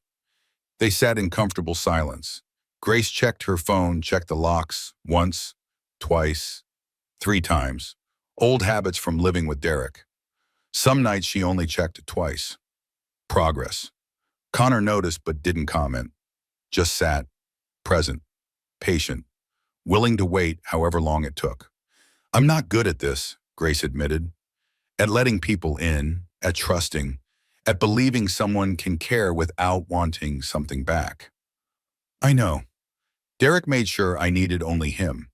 They sat in comfortable silence. Grace checked her phone, checked the locks, once, twice, 3 times. Old habits from living with Derek. Some nights she only checked it twice. Progress. Connor noticed but didn't comment. Just sat, present, patient, willing to wait however long it took. I'm not good at this, Grace admitted. At letting people in, at trusting, at believing someone can care without wanting something back. I know. Derek made sure I needed only him.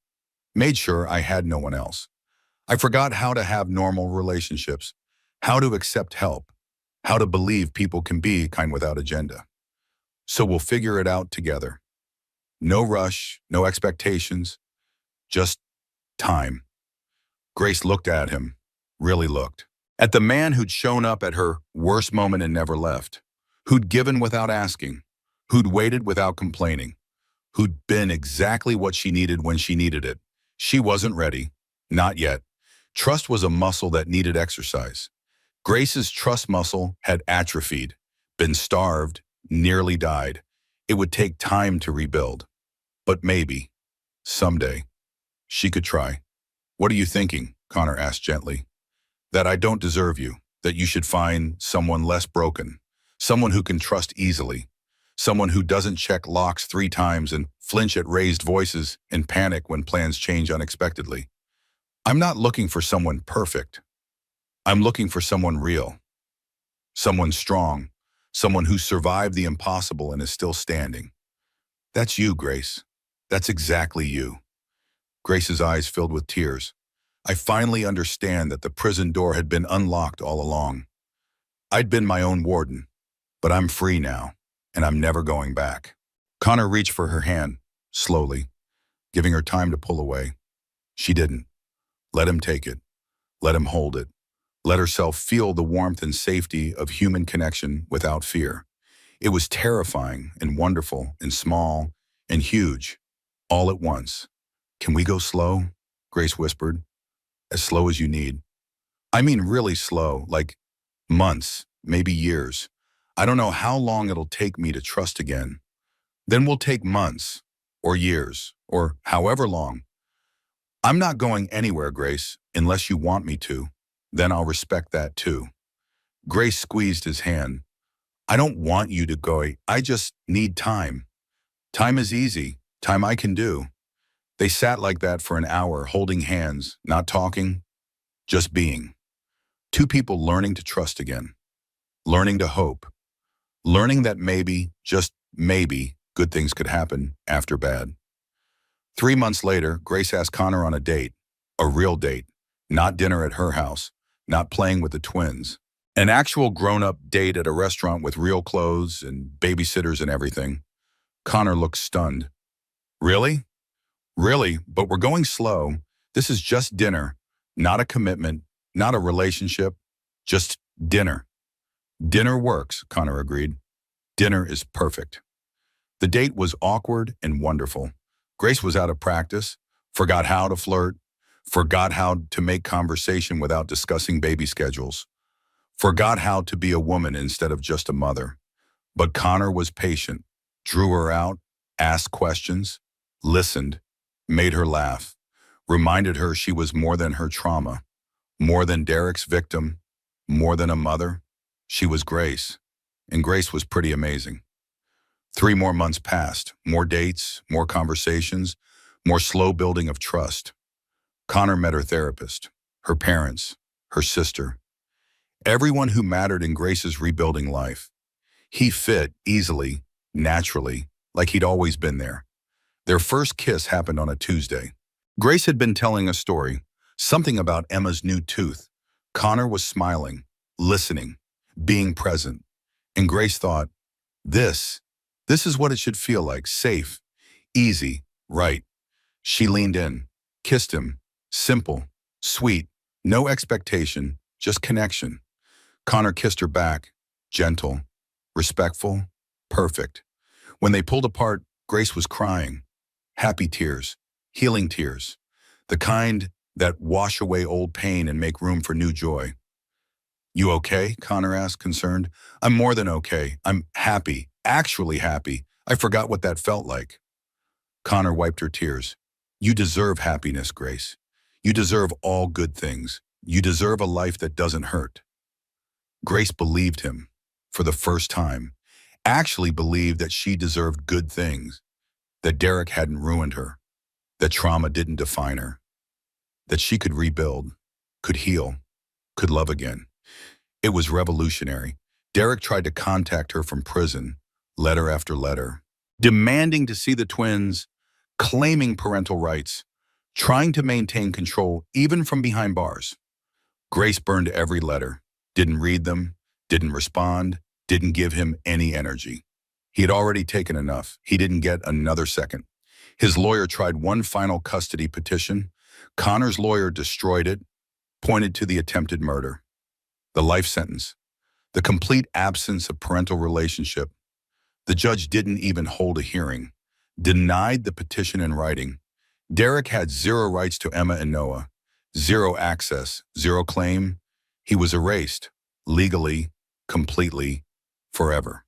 Made sure I had no one else. I forgot how to have normal relationships, how to accept help, how to believe people can be kind without agenda. So we'll figure it out together. No rush, no expectations, just time. Grace looked at him, really looked. At the man who'd shown up at her worst moment and never left, who'd given without asking, who'd waited without complaining, who'd been exactly what she needed when she needed it. She wasn't ready, not yet. Trust was a muscle that needed exercise. Grace's trust muscle had atrophied, been starved, nearly died. It would take time to rebuild. But maybe, someday, she could try. What are you thinking? Connor asked gently. That I don't deserve you, that you should find someone less broken, someone who can trust easily, someone who doesn't check locks 3 times and flinch at raised voices and panic when plans change unexpectedly. I'm not looking for someone perfect. I'm looking for someone real, someone strong, someone who survived the impossible and is still standing. That's you, Grace. That's exactly you. Grace's eyes filled with tears. I finally understand that the prison door had been unlocked all along. I'd been my own warden, but I'm free now, and I'm never going back. Connor reached for her hand, slowly, giving her time to pull away. She didn't. Let him take it. Let him hold it. Let herself feel the warmth and safety of human connection without fear. It was terrifying and wonderful and small and huge, all at once. Can we go slow? Grace whispered. As slow as you need. I mean really slow, like months, maybe years. I don't know how long it'll take me to trust again. Then we'll take months, or years, or however long. I'm not going anywhere, Grace, unless you want me to. Then I'll respect that too. Grace squeezed his hand. I don't want you to go. I just need time. Time is easy. Time I can do. They sat like that for an hour, holding hands, not talking, just being. 2 people learning to trust again. Learning to hope. Learning that maybe, just maybe, good things could happen after bad. 3 months later, Grace asked Connor on a date. A real date. Not dinner at her house. Not playing with the twins. An actual grown-up date at a restaurant with real clothes and babysitters and everything. Connor looked stunned. Really? Really, but we're going slow. This is just dinner, not a commitment, not a relationship, just dinner. Dinner works, Connor agreed. Dinner is perfect. The date was awkward and wonderful. Grace was out of practice, forgot how to flirt, forgot how to make conversation without discussing baby schedules, forgot how to be a woman instead of just a mother. But Connor was patient, drew her out, asked questions, listened, made her laugh, reminded her she was more than her trauma, more than Derek's victim, more than a mother. She was Grace, and Grace was pretty amazing. 3 more months passed, more dates, more conversations, more slow building of trust. Connor met her therapist, her parents, her sister, everyone who mattered in Grace's rebuilding life. He fit easily, naturally, like he'd always been there. Their first kiss happened on a Tuesday. Grace had been telling a story, something about Emma's new tooth. Connor was smiling, listening, being present. And Grace thought, this is what it should feel like, safe, easy, right. She leaned in, kissed him, simple, sweet, no expectation, just connection. Connor kissed her back, gentle, respectful, perfect. When they pulled apart, Grace was crying. Happy tears, healing tears, the kind that wash away old pain and make room for new joy. You okay? Connor asked, concerned. I'm more than okay. I'm happy, actually happy. I forgot what that felt like. Connor wiped her tears. You deserve happiness, Grace. You deserve all good things. You deserve a life that doesn't hurt. Grace believed him, for the first time, actually believed that she deserved good things, that Derek hadn't ruined her, that trauma didn't define her, that she could rebuild, could heal, could love again. It was revolutionary. Derek tried to contact her from prison, letter after letter, demanding to see the twins, claiming parental rights, trying to maintain control even from behind bars. Grace burned every letter, didn't read them, didn't respond, didn't give him any energy. He had already taken enough. He didn't get another second. His lawyer tried one final custody petition. Connor's lawyer destroyed it, pointed to the attempted murder, the life sentence, the complete absence of parental relationship. The judge didn't even hold a hearing, denied the petition in writing. Derek had zero rights to Emma and Noah, zero access, zero claim. He was erased, legally, completely, forever.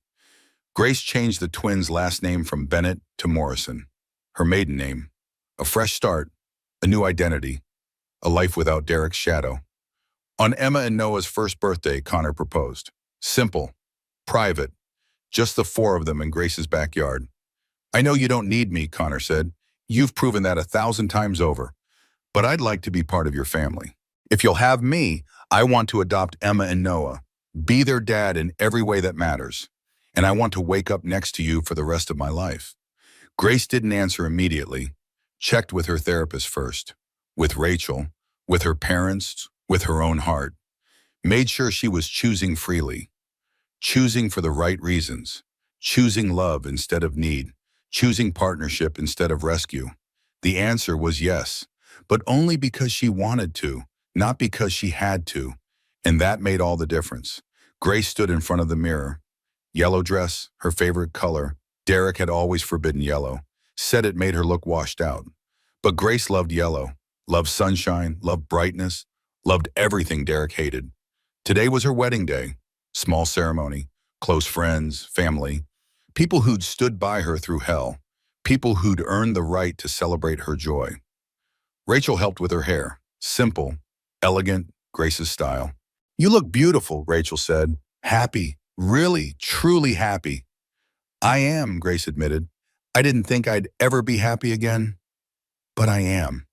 Grace changed the twins' last name from Bennett to Morrison, her maiden name. A fresh start, a new identity, a life without Derek's shadow. On Emma and Noah's first birthday, Connor proposed. Simple, private, just the four of them in Grace's backyard. I know you don't need me, Connor said. You've proven that 1,000 times over. But I'd like to be part of your family. If you'll have me, I want to adopt Emma and Noah, be their dad in every way that matters. And I want to wake up next to you for the rest of my life. Grace didn't answer immediately, checked with her therapist first, with Rachel, with her parents, with her own heart, made sure she was choosing freely, choosing for the right reasons, choosing love instead of need, choosing partnership instead of rescue. The answer was yes, but only because she wanted to, not because she had to. And that made all the difference. Grace stood in front of the mirror. Yellow dress, her favorite color. Derek had always forbidden yellow, said it made her look washed out. But Grace loved yellow, loved sunshine, loved brightness, loved everything Derek hated. Today was her wedding day. Small ceremony, close friends, family, people who'd stood by her through hell, people who'd earned the right to celebrate her joy. Rachel helped with her hair, simple, elegant, Grace's style. You look beautiful, Rachel said. Happy, really, truly happy. I am, Grace admitted. I didn't think I'd ever be happy again, but I am.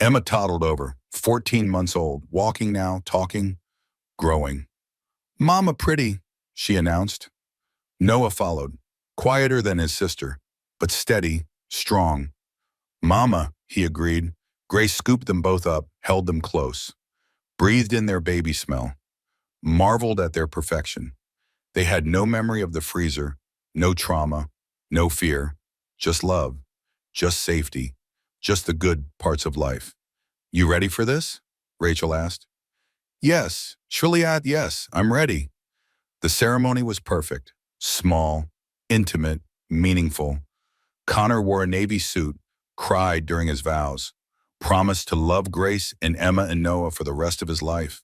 Emma toddled over, 14 months old, walking now, talking, growing. Mama pretty, she announced. Noah followed, quieter than his sister, but steady, strong. Mama, he agreed. Grace scooped them both up, held them close, breathed in their baby smell, marveled at their perfection. They had no memory of the freezer, no trauma, no fear, just love, just safety, just the good parts of life. You ready for this? Rachel asked. Yes, yes, I'm ready. The ceremony was perfect, small, intimate, meaningful. Connor wore a navy suit, cried during his vows, promised to love Grace and Emma and Noah for the rest of his life,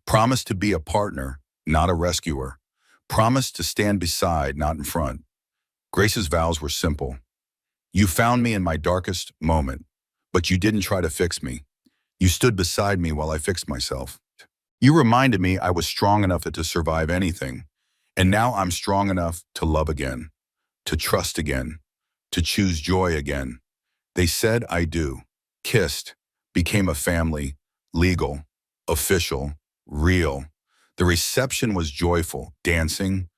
promised to be a partner, not a rescuer, promised to stand beside, not in front. Grace's vows were simple. You found me in my darkest moment, but you didn't try to fix me. You stood beside me while I fixed myself. You reminded me I was strong enough to survive anything, and now I'm strong enough to love again, to trust again, to choose joy again. They said I do, kissed, became a family, legal, official, real. The reception was joyful, dancing,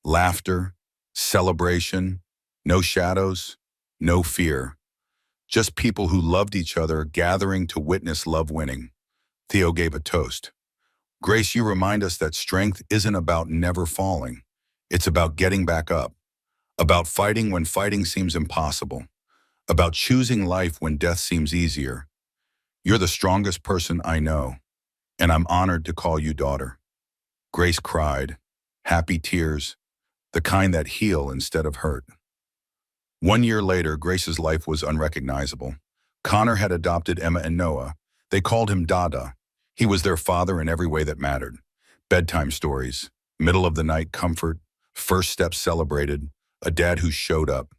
laughter, celebration, no shadows, no fear. Just people who loved each other gathering to witness love winning. Theo gave a toast. Grace, you remind us that strength isn't about never falling. It's about getting back up, about fighting when fighting seems impossible, about choosing life when death seems easier. You're the strongest person I know, and I'm honored to call you daughter. Grace cried, happy tears, the kind that heal instead of hurt. 1 year later, Grace's life was unrecognizable. Connor had adopted Emma and Noah. They called him Dada. He was their father in every way that mattered. Bedtime stories, middle of the night comfort, first steps celebrated, a dad who showed up.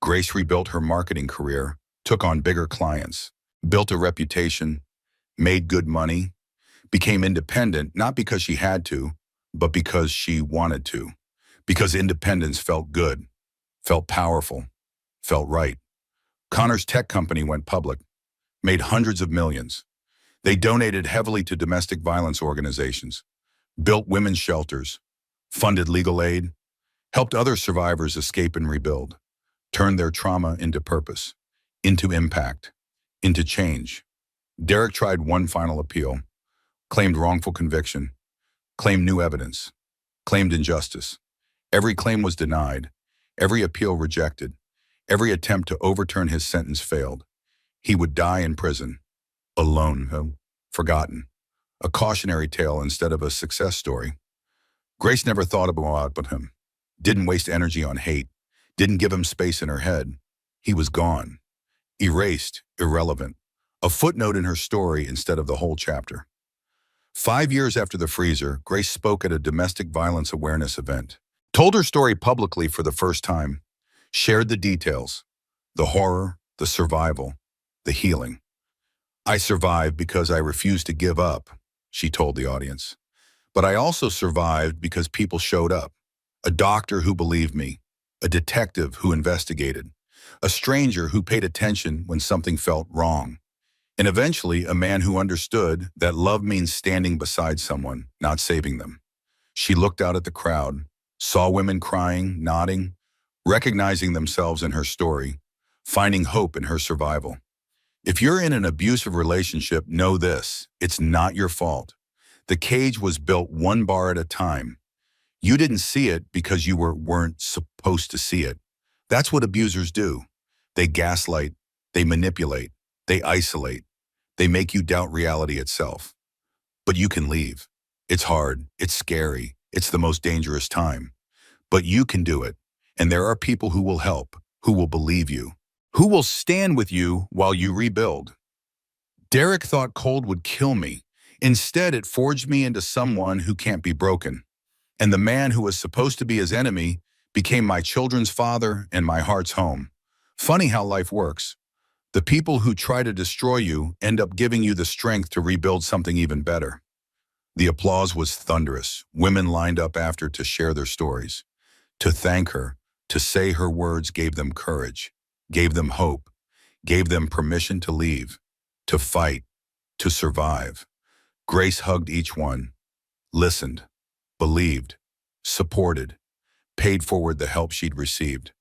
Grace rebuilt her marketing career, took on bigger clients, built a reputation, made good money, became independent not because she had to, but because she wanted to. Because independence felt good, felt powerful, felt right. Connor's tech company went public, made hundreds of millions. They donated heavily to domestic violence organizations, built women's shelters, funded legal aid, helped other survivors escape and rebuild, turned their trauma into purpose, into impact, into change. Derek tried one final appeal, claimed wrongful conviction, claimed new evidence, claimed injustice. Every claim was denied, every appeal rejected, every attempt to overturn his sentence failed. He would die in prison, alone, forgotten, a cautionary tale instead of a success story. Grace never thought about him, didn't waste energy on hate, didn't give him space in her head. He was gone, erased, irrelevant, a footnote in her story instead of the whole chapter. 5 years after the freezer, Grace spoke at a domestic violence awareness event, told her story publicly for the first time, shared the details, the horror, the survival, the healing. I survived because I refused to give up, she told the audience. But I also survived because people showed up. A doctor who believed me, a detective who investigated, a stranger who paid attention when something felt wrong, and eventually a man who understood that love means standing beside someone, not saving them. She looked out at the crowd, saw women crying, nodding, recognizing themselves in her story, finding hope in her survival. If you're in an abusive relationship, know this: it's not your fault. The cage was built one bar at a time. You didn't see it because you weren't supposed to see it. That's what abusers do. They gaslight, they manipulate, they isolate, they make you doubt reality itself. But you can leave. It's hard, it's scary, it's the most dangerous time. But you can do it. And there are people who will help, who will believe you, who will stand with you while you rebuild. Derek thought cold would kill me. Instead, it forged me into someone who can't be broken. And the man who was supposed to be his enemy became my children's father and my heart's home. Funny how life works. The people who try to destroy you end up giving you the strength to rebuild something even better. The applause was thunderous. Women lined up after to share their stories, to thank her, to say her words gave them courage, gave them hope, gave them permission to leave, to fight, to survive. Grace hugged each one, listened, believed, supported, paid forward the help she'd received.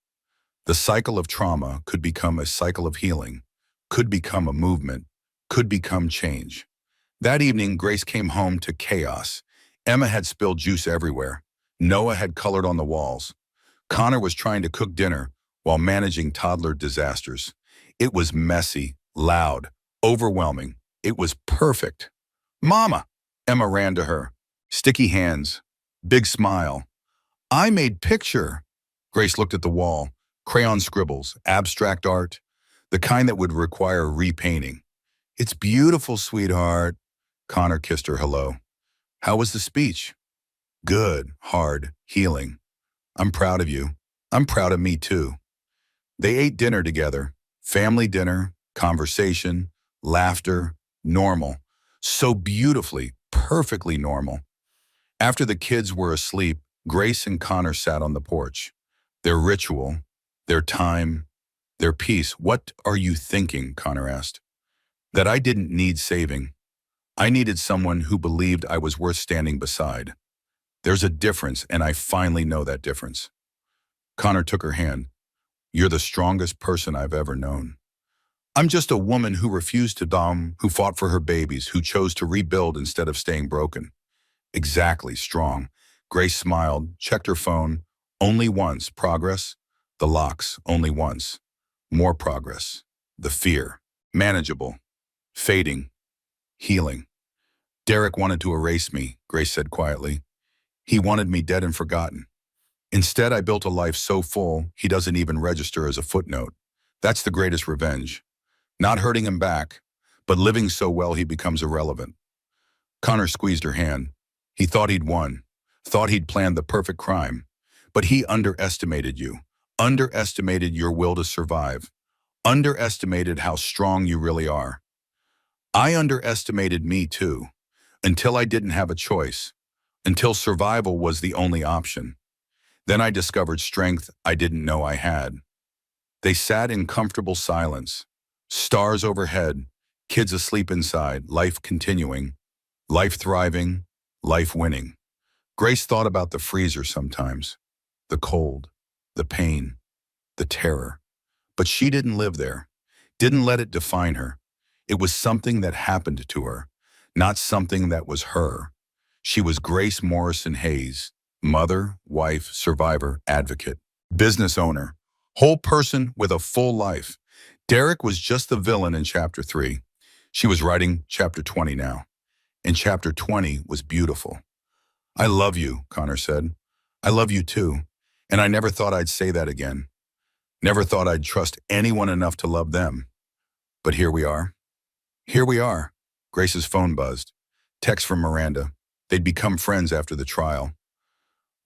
The cycle of trauma could become a cycle of healing, could become a movement, could become change. That evening, Grace came home to chaos. Emma had spilled juice everywhere. Noah had colored on the walls. Connor was trying to cook dinner while managing toddler disasters. It was messy, loud, overwhelming. It was perfect. "Mama!" Emma ran to her. Sticky hands, big smile. "I made picture." Grace looked at the wall. Crayon scribbles, abstract art, the kind that would require repainting. "It's beautiful, sweetheart." Connor kissed her hello. "How was the speech?" "Good, hard, healing. I'm proud of you. I'm proud of me too." They ate dinner together. Family dinner, conversation, laughter, normal. So beautifully, perfectly normal. After the kids were asleep, Grace and Connor sat on the porch. Their ritual, their time, their peace. "What are you thinking?" Connor asked. "That I didn't need saving. I needed someone who believed I was worth standing beside. There's a difference, and I finally know that difference." Connor took her hand. "You're the strongest person I've ever known." "I'm just a woman who refused to dom, who fought for her babies, who chose to rebuild instead of staying broken." "Exactly, strong." Grace smiled, checked her phone. Only once, progress. The locks, only once. More progress. The fear. Manageable. Fading. Healing. "Derek wanted to erase me," Grace said quietly. "He wanted me dead and forgotten. Instead, I built a life so full, he doesn't even register as a footnote. That's the greatest revenge. Not hurting him back, but living so well he becomes irrelevant. Connor squeezed her hand. He thought he'd won, thought he'd planned the perfect crime. But he underestimated you, underestimated your will to survive, underestimated how strong you really are. I underestimated me too, until I didn't have a choice, until survival was the only option. Then I discovered strength I didn't know I had. They sat in comfortable silence, stars overhead, kids asleep inside, life continuing, life thriving, life winning. Grace thought about the freezer sometimes, the cold, the pain, the terror. But she didn't live there, didn't let it define her. It was something that happened to her, not something that was her. She was Grace Morrison Hayes, mother, wife, survivor, advocate, business owner, whole person with a full life. Derek was just the villain in chapter 3. She was writing chapter 20 now, and chapter 20 was beautiful. I love you, Connor said. I love you too, and I never thought I'd say that again. Never thought I'd trust anyone enough to love them. But here we are. Here we are. Grace's phone buzzed. Text from Miranda. They'd become friends after the trial.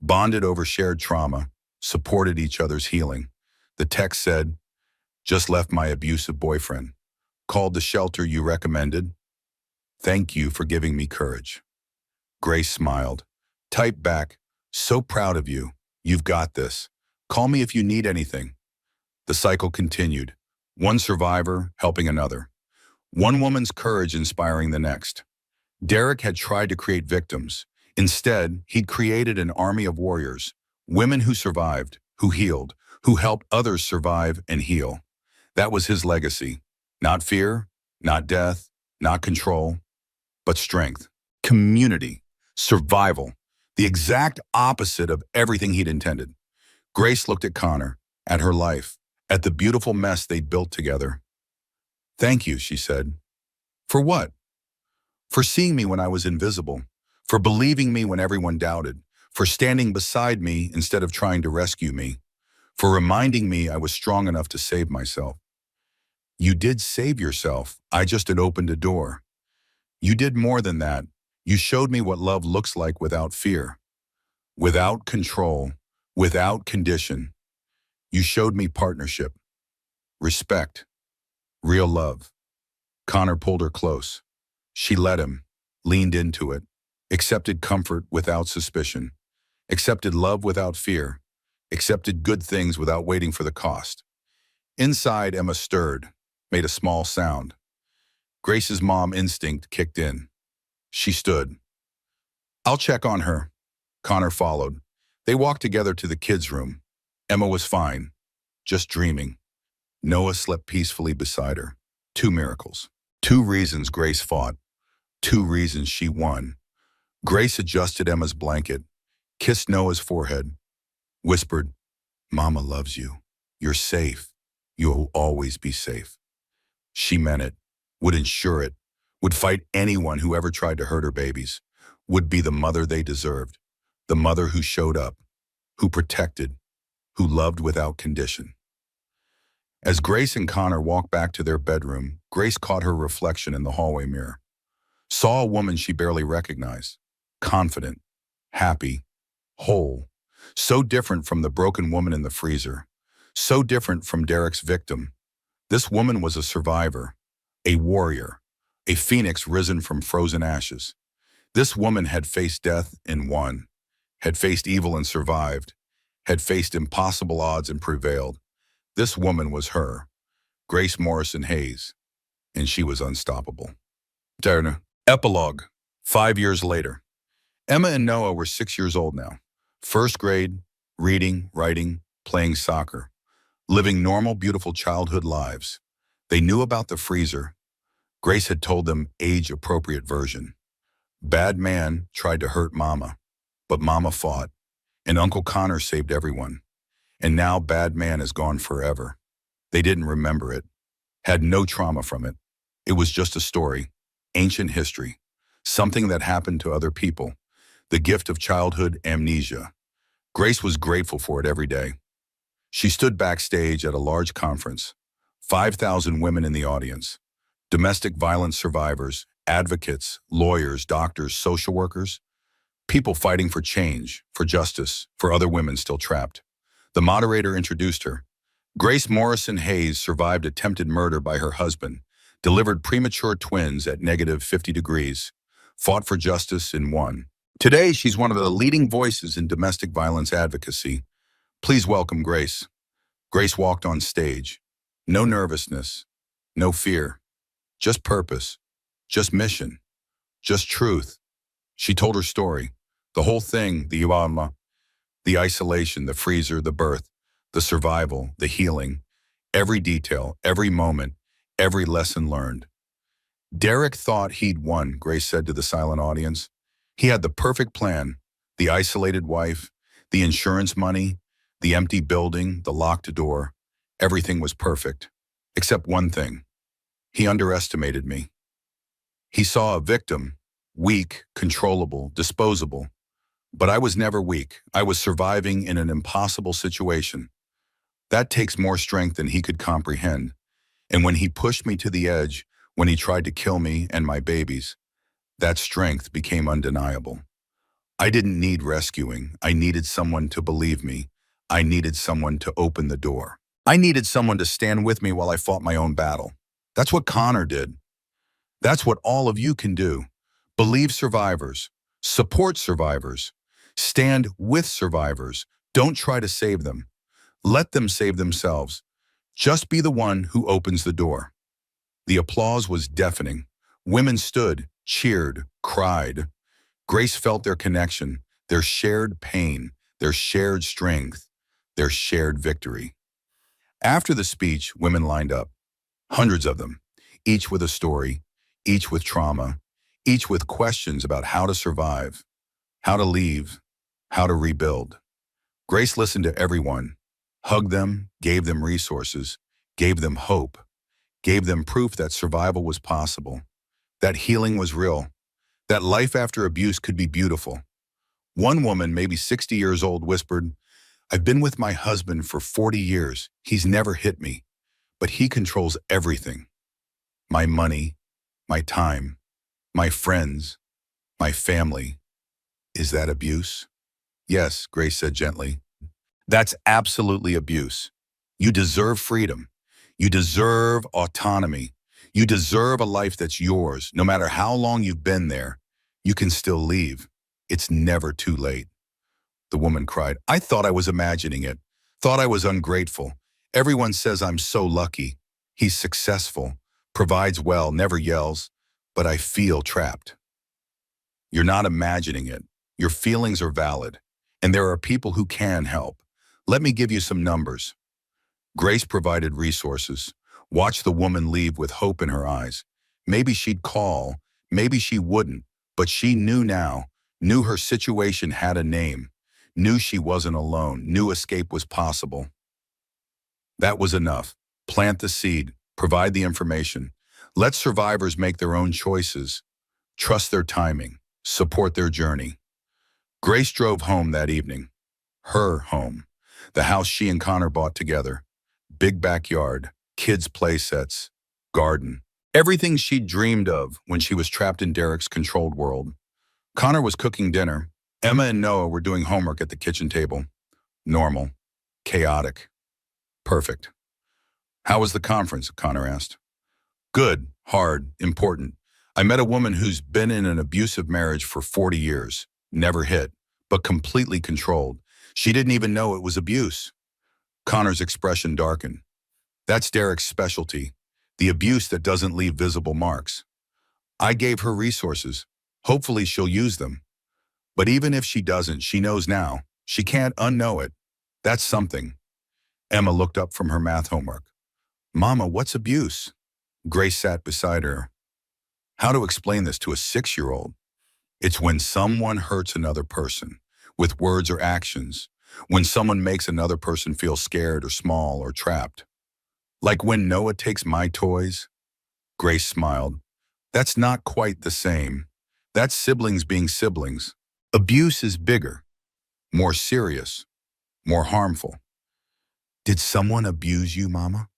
Bonded over shared trauma, supported each other's healing. The text said, just left my abusive boyfriend. Called the shelter you recommended. Thank you for giving me courage. Grace smiled. Typed back, so proud of you. You've got this. Call me if you need anything. The cycle continued. One survivor helping another. One woman's courage inspiring the next. Derek had tried to create victims. Instead, he'd created an army of warriors, women who survived, who healed, who helped others survive and heal. That was his legacy. Not fear, not death, not control, but strength, community, survival, the exact opposite of everything he'd intended. Grace looked at Connor, at her life, at the beautiful mess they'd built together. Thank you, she said. For what? For seeing me when I was invisible, for believing me when everyone doubted, for standing beside me instead of trying to rescue me, for reminding me I was strong enough to save myself. You did save yourself. I just had opened a door. You did more than that. You showed me what love looks like without fear, without control, without condition. You showed me partnership, respect, real love. Connor pulled her close. She let him, leaned into it, accepted comfort without suspicion, accepted love without fear, accepted good things without waiting for the cost. Inside, Emma stirred, made a small sound. Grace's mom instinct kicked in. She stood. I'll check on her. Connor followed. They walked together to the kids' room. Emma was fine, just dreaming. Noah slept peacefully beside her. 2 miracles. 2 reasons Grace fought. 2 reasons she won. Grace adjusted Emma's blanket, kissed Noah's forehead, whispered, Mama loves you. You're safe. You'll always be safe. She meant it, would ensure it, would fight anyone who ever tried to hurt her babies, would be the mother they deserved, the mother who showed up, who protected, who loved without condition. As Grace and Connor walked back to their bedroom, Grace caught her reflection in the hallway mirror. Saw a woman she barely recognized, confident, happy, whole, so different from the broken woman in the freezer, so different from Derek's victim. This woman was a survivor, a warrior, a phoenix risen from frozen ashes. This woman had faced death and won, had faced evil and survived, had faced impossible odds and prevailed. This woman was her, Grace Morrison Hayes, and she was unstoppable. Turner. Epilogue. 5 years later. Emma and Noah were 6 years old now. First grade, reading, writing, playing soccer, living normal, beautiful childhood lives. They knew about the freezer. Grace had told them age-appropriate version. Bad man tried to hurt Mama, but Mama fought, and Uncle Connor saved everyone. And now bad man is gone forever. They didn't remember it, had no trauma from it. It was just a story, ancient history, something that happened to other people, the gift of childhood amnesia. Grace was grateful for it every day. She stood backstage at a large conference, 5,000 women in the audience, domestic violence survivors, advocates, lawyers, doctors, social workers, people fighting for change, for justice, for other women still trapped. The moderator introduced her. Grace Morrison Hayes survived attempted murder by her husband, delivered premature twins at -50 degrees, fought for justice and won. Today, she's one of the leading voices in domestic violence advocacy. Please welcome Grace. Grace walked on stage. No nervousness, no fear, just purpose, just mission, just truth. She told her story, the whole thing, the Iwama, the isolation, the freezer, the birth, the survival, the healing, every detail, every moment, every lesson learned. Derek thought he'd won, Grace said to the silent audience. He had the perfect plan, the isolated wife, the insurance money, the empty building, the locked door. Everything was perfect, except one thing. He underestimated me. He saw a victim, weak, controllable, disposable. But I was never weak. I was surviving in an impossible situation. That takes more strength than he could comprehend. And when he pushed me to the edge, when he tried to kill me and my babies, that strength became undeniable. I didn't need rescuing. I needed someone to believe me. I needed someone to open the door. I needed someone to stand with me while I fought my own battle. That's what Connor did. That's what all of you can do. Believe survivors. Support survivors. Stand with survivors. Don't try to save them. Let them save themselves. Just be the one who opens the door. The applause was deafening. Women stood, cheered, cried. Grace felt their connection, their shared pain, their shared strength, their shared victory. After the speech, women lined up, hundreds of them, each with a story, each with trauma, each with questions about how to survive, how to leave, how to rebuild. Grace listened to everyone, hugged them, gave them resources, gave them hope, gave them proof that survival was possible, that healing was real, that life after abuse could be beautiful. One woman, maybe 60 years old, whispered, "I've been with my husband for 40 years. He's never hit me, but he controls everything. My money, my time, my friends, my family. Is that abuse?" "Yes," Grace said gently. "That's absolutely abuse. You deserve freedom. You deserve autonomy. You deserve a life that's yours. No matter how long you've been there, you can still leave. It's never too late." The woman cried, "I thought I was imagining it. Thought I was ungrateful. Everyone says I'm so lucky. He's successful, provides well, never yells, but I feel trapped." "You're not imagining it. Your feelings are valid, and there are people who can help. Let me give you some numbers." Grace provided resources. Watch the woman leave with hope in her eyes. Maybe she'd call, maybe she wouldn't, but she knew now, knew her situation had a name, knew she wasn't alone, knew escape was possible. That was enough. Plant the seed, provide the information. Let survivors make their own choices. Trust their timing, support their journey. Grace drove home that evening. Her home. The house she and Connor bought together. Big backyard, kids' play sets, garden. Everything she'd dreamed of when she was trapped in Derek's controlled world. Connor was cooking dinner. Emma and Noah were doing homework at the kitchen table. Normal. Chaotic. Perfect. "How was the conference?" Connor asked. "Good, hard, important. I met a woman who's been in an abusive marriage for 40 years. Never hit, but completely controlled. She didn't even know it was abuse." Connor's expression darkened. "That's Derek's specialty, the abuse that doesn't leave visible marks. I gave her resources. Hopefully she'll use them. But even if she doesn't, she knows now. She can't unknow it. That's something." Emma looked up from her math homework. "Mama, what's abuse?" Grace sat beside her. How to explain this to a 6-year-old? It's when someone hurts another person, with words or actions, when someone makes another person feel scared or small or trapped. Like when Noah takes my toys? Grace smiled. That's not quite the same. That's siblings being siblings. Abuse is bigger. more serious, more harmful. Did someone abuse you, Mama?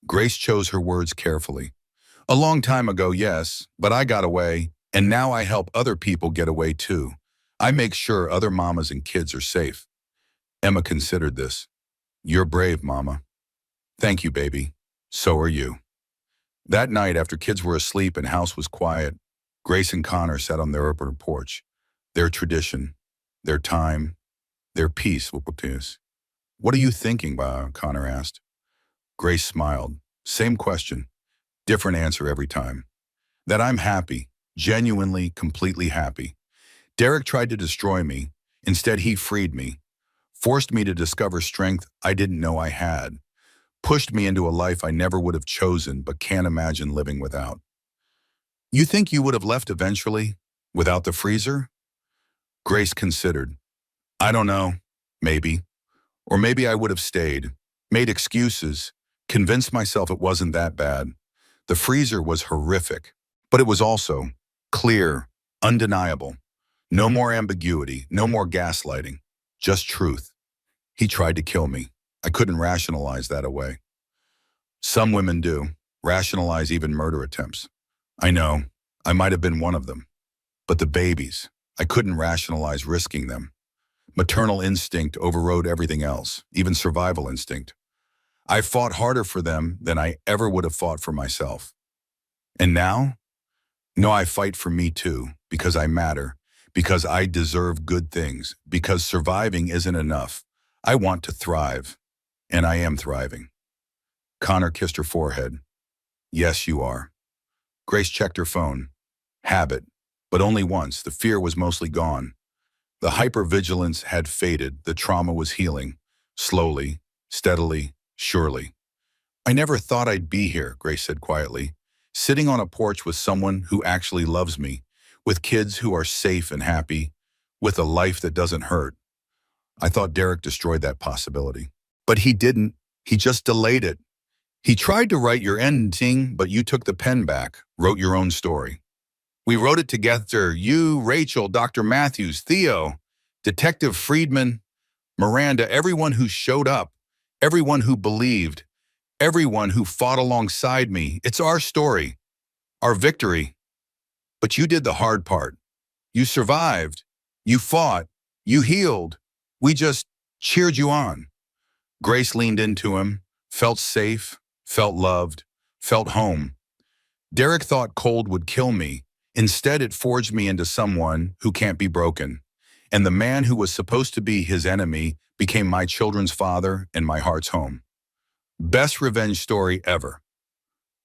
Grace chose her words carefully. A long time ago, yes, but I got away, and now I help other people get away too. I make sure other mamas and kids are safe. Emma considered this. You're brave, Mama. Thank you, baby. So are you. That night, after kids were asleep and house was quiet, Grace and Connor sat on their upper porch. Their tradition, their time, their peace will produce. What are you thinking, Connor asked. Grace smiled. Same question, different answer every time. That I'm happy, genuinely, completely happy. Derek tried to destroy me. Instead, he freed me, forced me to discover strength I didn't know I had, pushed me into a life I never would have chosen but can't imagine living without. You think you would have left eventually, without the freezer? Grace considered. I don't know, maybe. Or maybe I would have stayed, made excuses, convinced myself it wasn't that bad. The freezer was horrific, but it was also clear, undeniable. No more ambiguity, no more gaslighting, just truth. He tried to kill me. I couldn't rationalize that away. Some women do, rationalize even murder attempts. I know, I might have been one of them. But the babies, I couldn't rationalize risking them. Maternal instinct overrode everything else, even survival instinct. I fought harder for them than I ever would have fought for myself. And now? No, I fight for me too, because I matter, because I deserve good things, because surviving isn't enough. I want to thrive, and I am thriving. Connor kissed her forehead. Yes, you are. Grace checked her phone. Habit, but only once. The fear was mostly gone. The hypervigilance had faded. The trauma was healing. Slowly, steadily, surely. I never thought I'd be here, Grace said quietly, sitting on a porch with someone who actually loves me, with kids who are safe and happy, with a life that doesn't hurt. I thought Derek destroyed that possibility. But he didn't. He just delayed it. He tried to write your ending, but you took the pen back, wrote your own story. We wrote it together, you, Rachel, Dr. Matthews, Theo, Detective Friedman, Miranda, everyone who showed up, everyone who believed, everyone who fought alongside me. It's our story, our victory. But you did the hard part. You survived. You fought. You healed. We just cheered you on. Grace leaned into him, felt safe, felt loved, felt home. Derek thought cold would kill me. Instead, it forged me into someone who can't be broken. And the man who was supposed to be his enemy became my children's father and my heart's home. Best revenge story ever.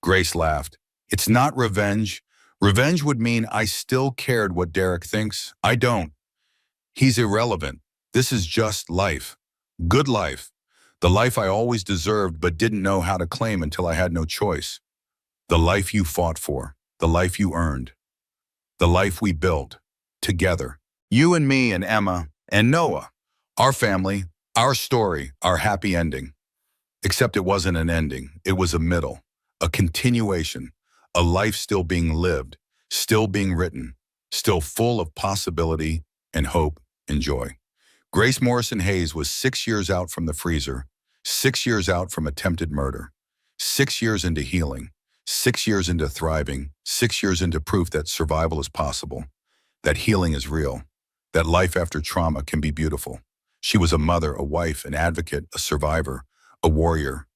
Grace laughed. It's not revenge. Revenge would mean I still cared what Derek thinks. I don't. He's irrelevant. This is just life. Good life. The life I always deserved but didn't know how to claim until I had no choice. The life you fought for. The life you earned. The life we built. Together. You and me and Emma and Noah. Our family. Our story. Our happy ending. Except it wasn't an ending. It was a middle. A continuation. A life still being lived. Still being written. Still full of possibility and hope and joy. Grace Morrison Hayes was 6 years out from the freezer. 6 years out from attempted murder. 6 years into healing. 6 years into thriving. 6 years into proof that survival is possible. That healing is real. That life after trauma can be beautiful. She was a mother, a wife, an advocate, a survivor, a warrior,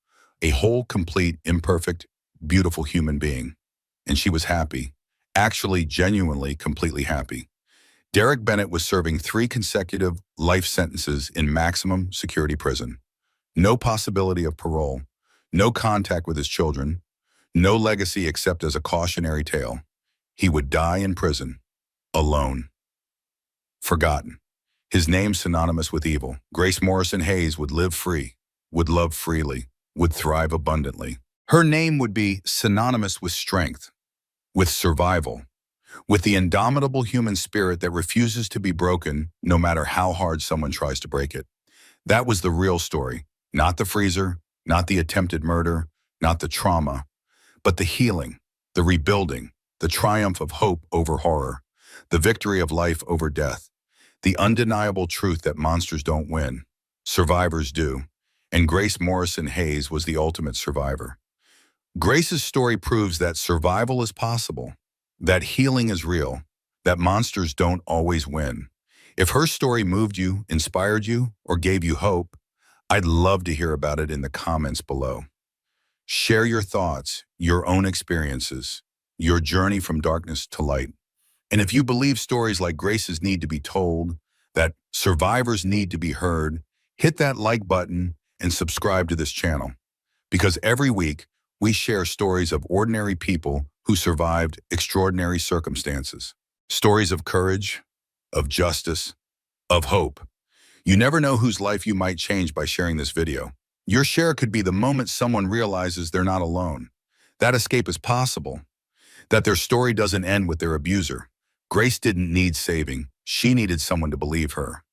a whole, complete, imperfect, beautiful human being. And she was happy. Actually, genuinely, completely happy. Derek Bennett was serving 3 consecutive life sentences in maximum security prison. No possibility of parole. No contact with his children. No legacy except as a cautionary tale. He would die in prison. Alone. Forgotten. His name synonymous with evil. Grace Morrison Hayes would live free, would love freely, would thrive abundantly. Her name would be synonymous with strength, with survival, with the indomitable human spirit that refuses to be broken no matter how hard someone tries to break it. That was the real story, not the freezer, not the attempted murder, not the trauma, but the healing, the rebuilding, the triumph of hope over horror, the victory of life over death. The undeniable truth that monsters don't win. Survivors do. And Grace Morrison Hayes was the ultimate survivor. Grace's story proves that survival is possible, that healing is real, that monsters don't always win. If her story moved you, inspired you, or gave you hope, I'd love to hear about it in the comments below. Share your thoughts, your own experiences, your journey from darkness to light. And if you believe stories like Grace's need to be told, that survivors need to be heard, hit that like button and subscribe to this channel. Because every week, we share stories of ordinary people who survived extraordinary circumstances. Stories of courage, of justice, of hope. You never know whose life you might change by sharing this video. Your share could be the moment someone realizes they're not alone, that escape is possible, that their story doesn't end with their abuser. Grace didn't need saving. She needed someone to believe her.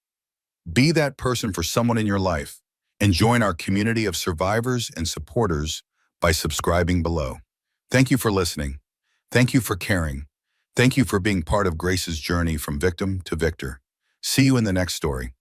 Be that person for someone in your life and join our community of survivors and supporters by subscribing below. Thank you for listening. Thank you for caring. Thank you for being part of Grace's journey from victim to victor. See you in the next story.